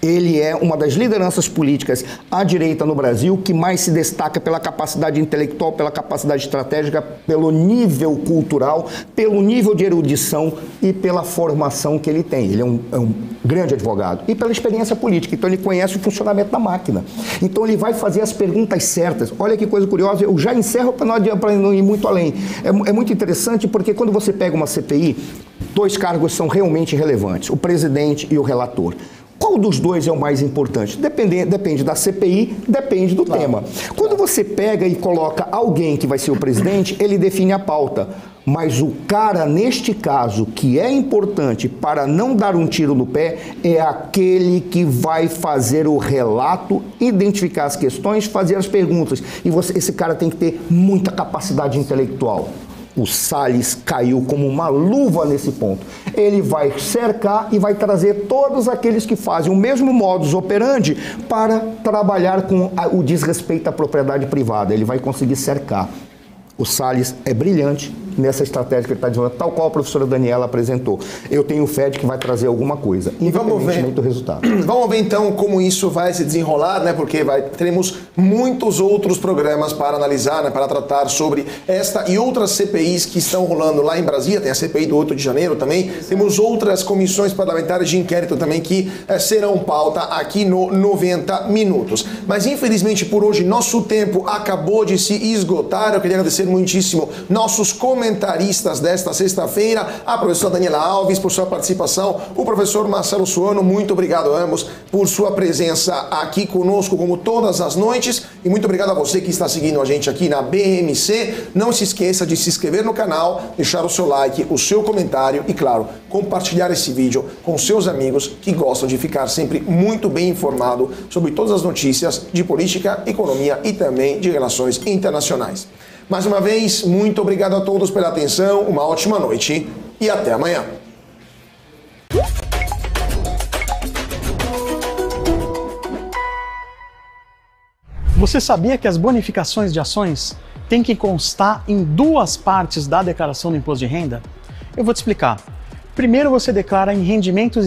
Ele é uma das lideranças políticas à direita no Brasil que mais se destaca pela capacidade intelectual, pela capacidade estratégica, pelo nível cultural, pelo nível de erudição e pela formação que ele tem. Ele é um grande advogado e pela experiência política. Então ele conhece o funcionamento da máquina. Então ele vai fazer as perguntas certas. Olha que coisa curiosa, eu já encerro para não ir muito além. É muito interessante porque quando você pega uma CPI, dois cargos são realmente relevantes, o presidente e o relator. Qual dos dois é o mais importante? Depende da CPI, depende do tema. Quando você pega e coloca alguém que vai ser o presidente, ele define a pauta. Mas o cara, neste caso, que é importante para não dar um tiro no pé, é aquele que vai fazer o relato, identificar as questões, fazer as perguntas. E esse cara tem que ter muita capacidade intelectual. O Salles caiu como uma luva nesse ponto. Ele vai cercar e vai trazer todos aqueles que fazem o mesmo modus operandi para trabalhar com o desrespeito à propriedade privada. Ele vai conseguir cercar. O Salles é brilhante nessa estratégia que ele está dizendo, tal qual a professora Daniela apresentou. Eu tenho fé de que vai trazer alguma coisa, independentemente do resultado. Vamos ver então como isso vai se desenrolar, né? Porque teremos muitos outros programas para analisar, né? Para tratar sobre esta e outras CPIs que estão rolando lá em Brasília. Tem a CPI do 8 de janeiro também. Temos outras comissões parlamentares de inquérito também que serão pauta aqui no 90 Minutos. Mas infelizmente por hoje nosso tempo acabou de se esgotar. Eu queria agradecer muitíssimo nossos comentaristas desta sexta-feira, a professora Daniela Alves por sua participação, o professor Marcelo Suano, muito obrigado a ambos por sua presença aqui conosco como todas as noites e muito obrigado a você que está seguindo a gente aqui na BMC. Não se esqueça de se inscrever no canal, deixar o seu like, o seu comentário e claro, compartilhar esse vídeo com seus amigos que gostam de ficar sempre muito bem informado sobre todas as notícias de política, economia e também de relações internacionais. Mais uma vez, muito obrigado a todos pela atenção, uma ótima noite e até amanhã. Você sabia que as bonificações de ações têm que constar em 2 partes da declaração do imposto de renda? Eu vou te explicar. Primeiro você declara em rendimentos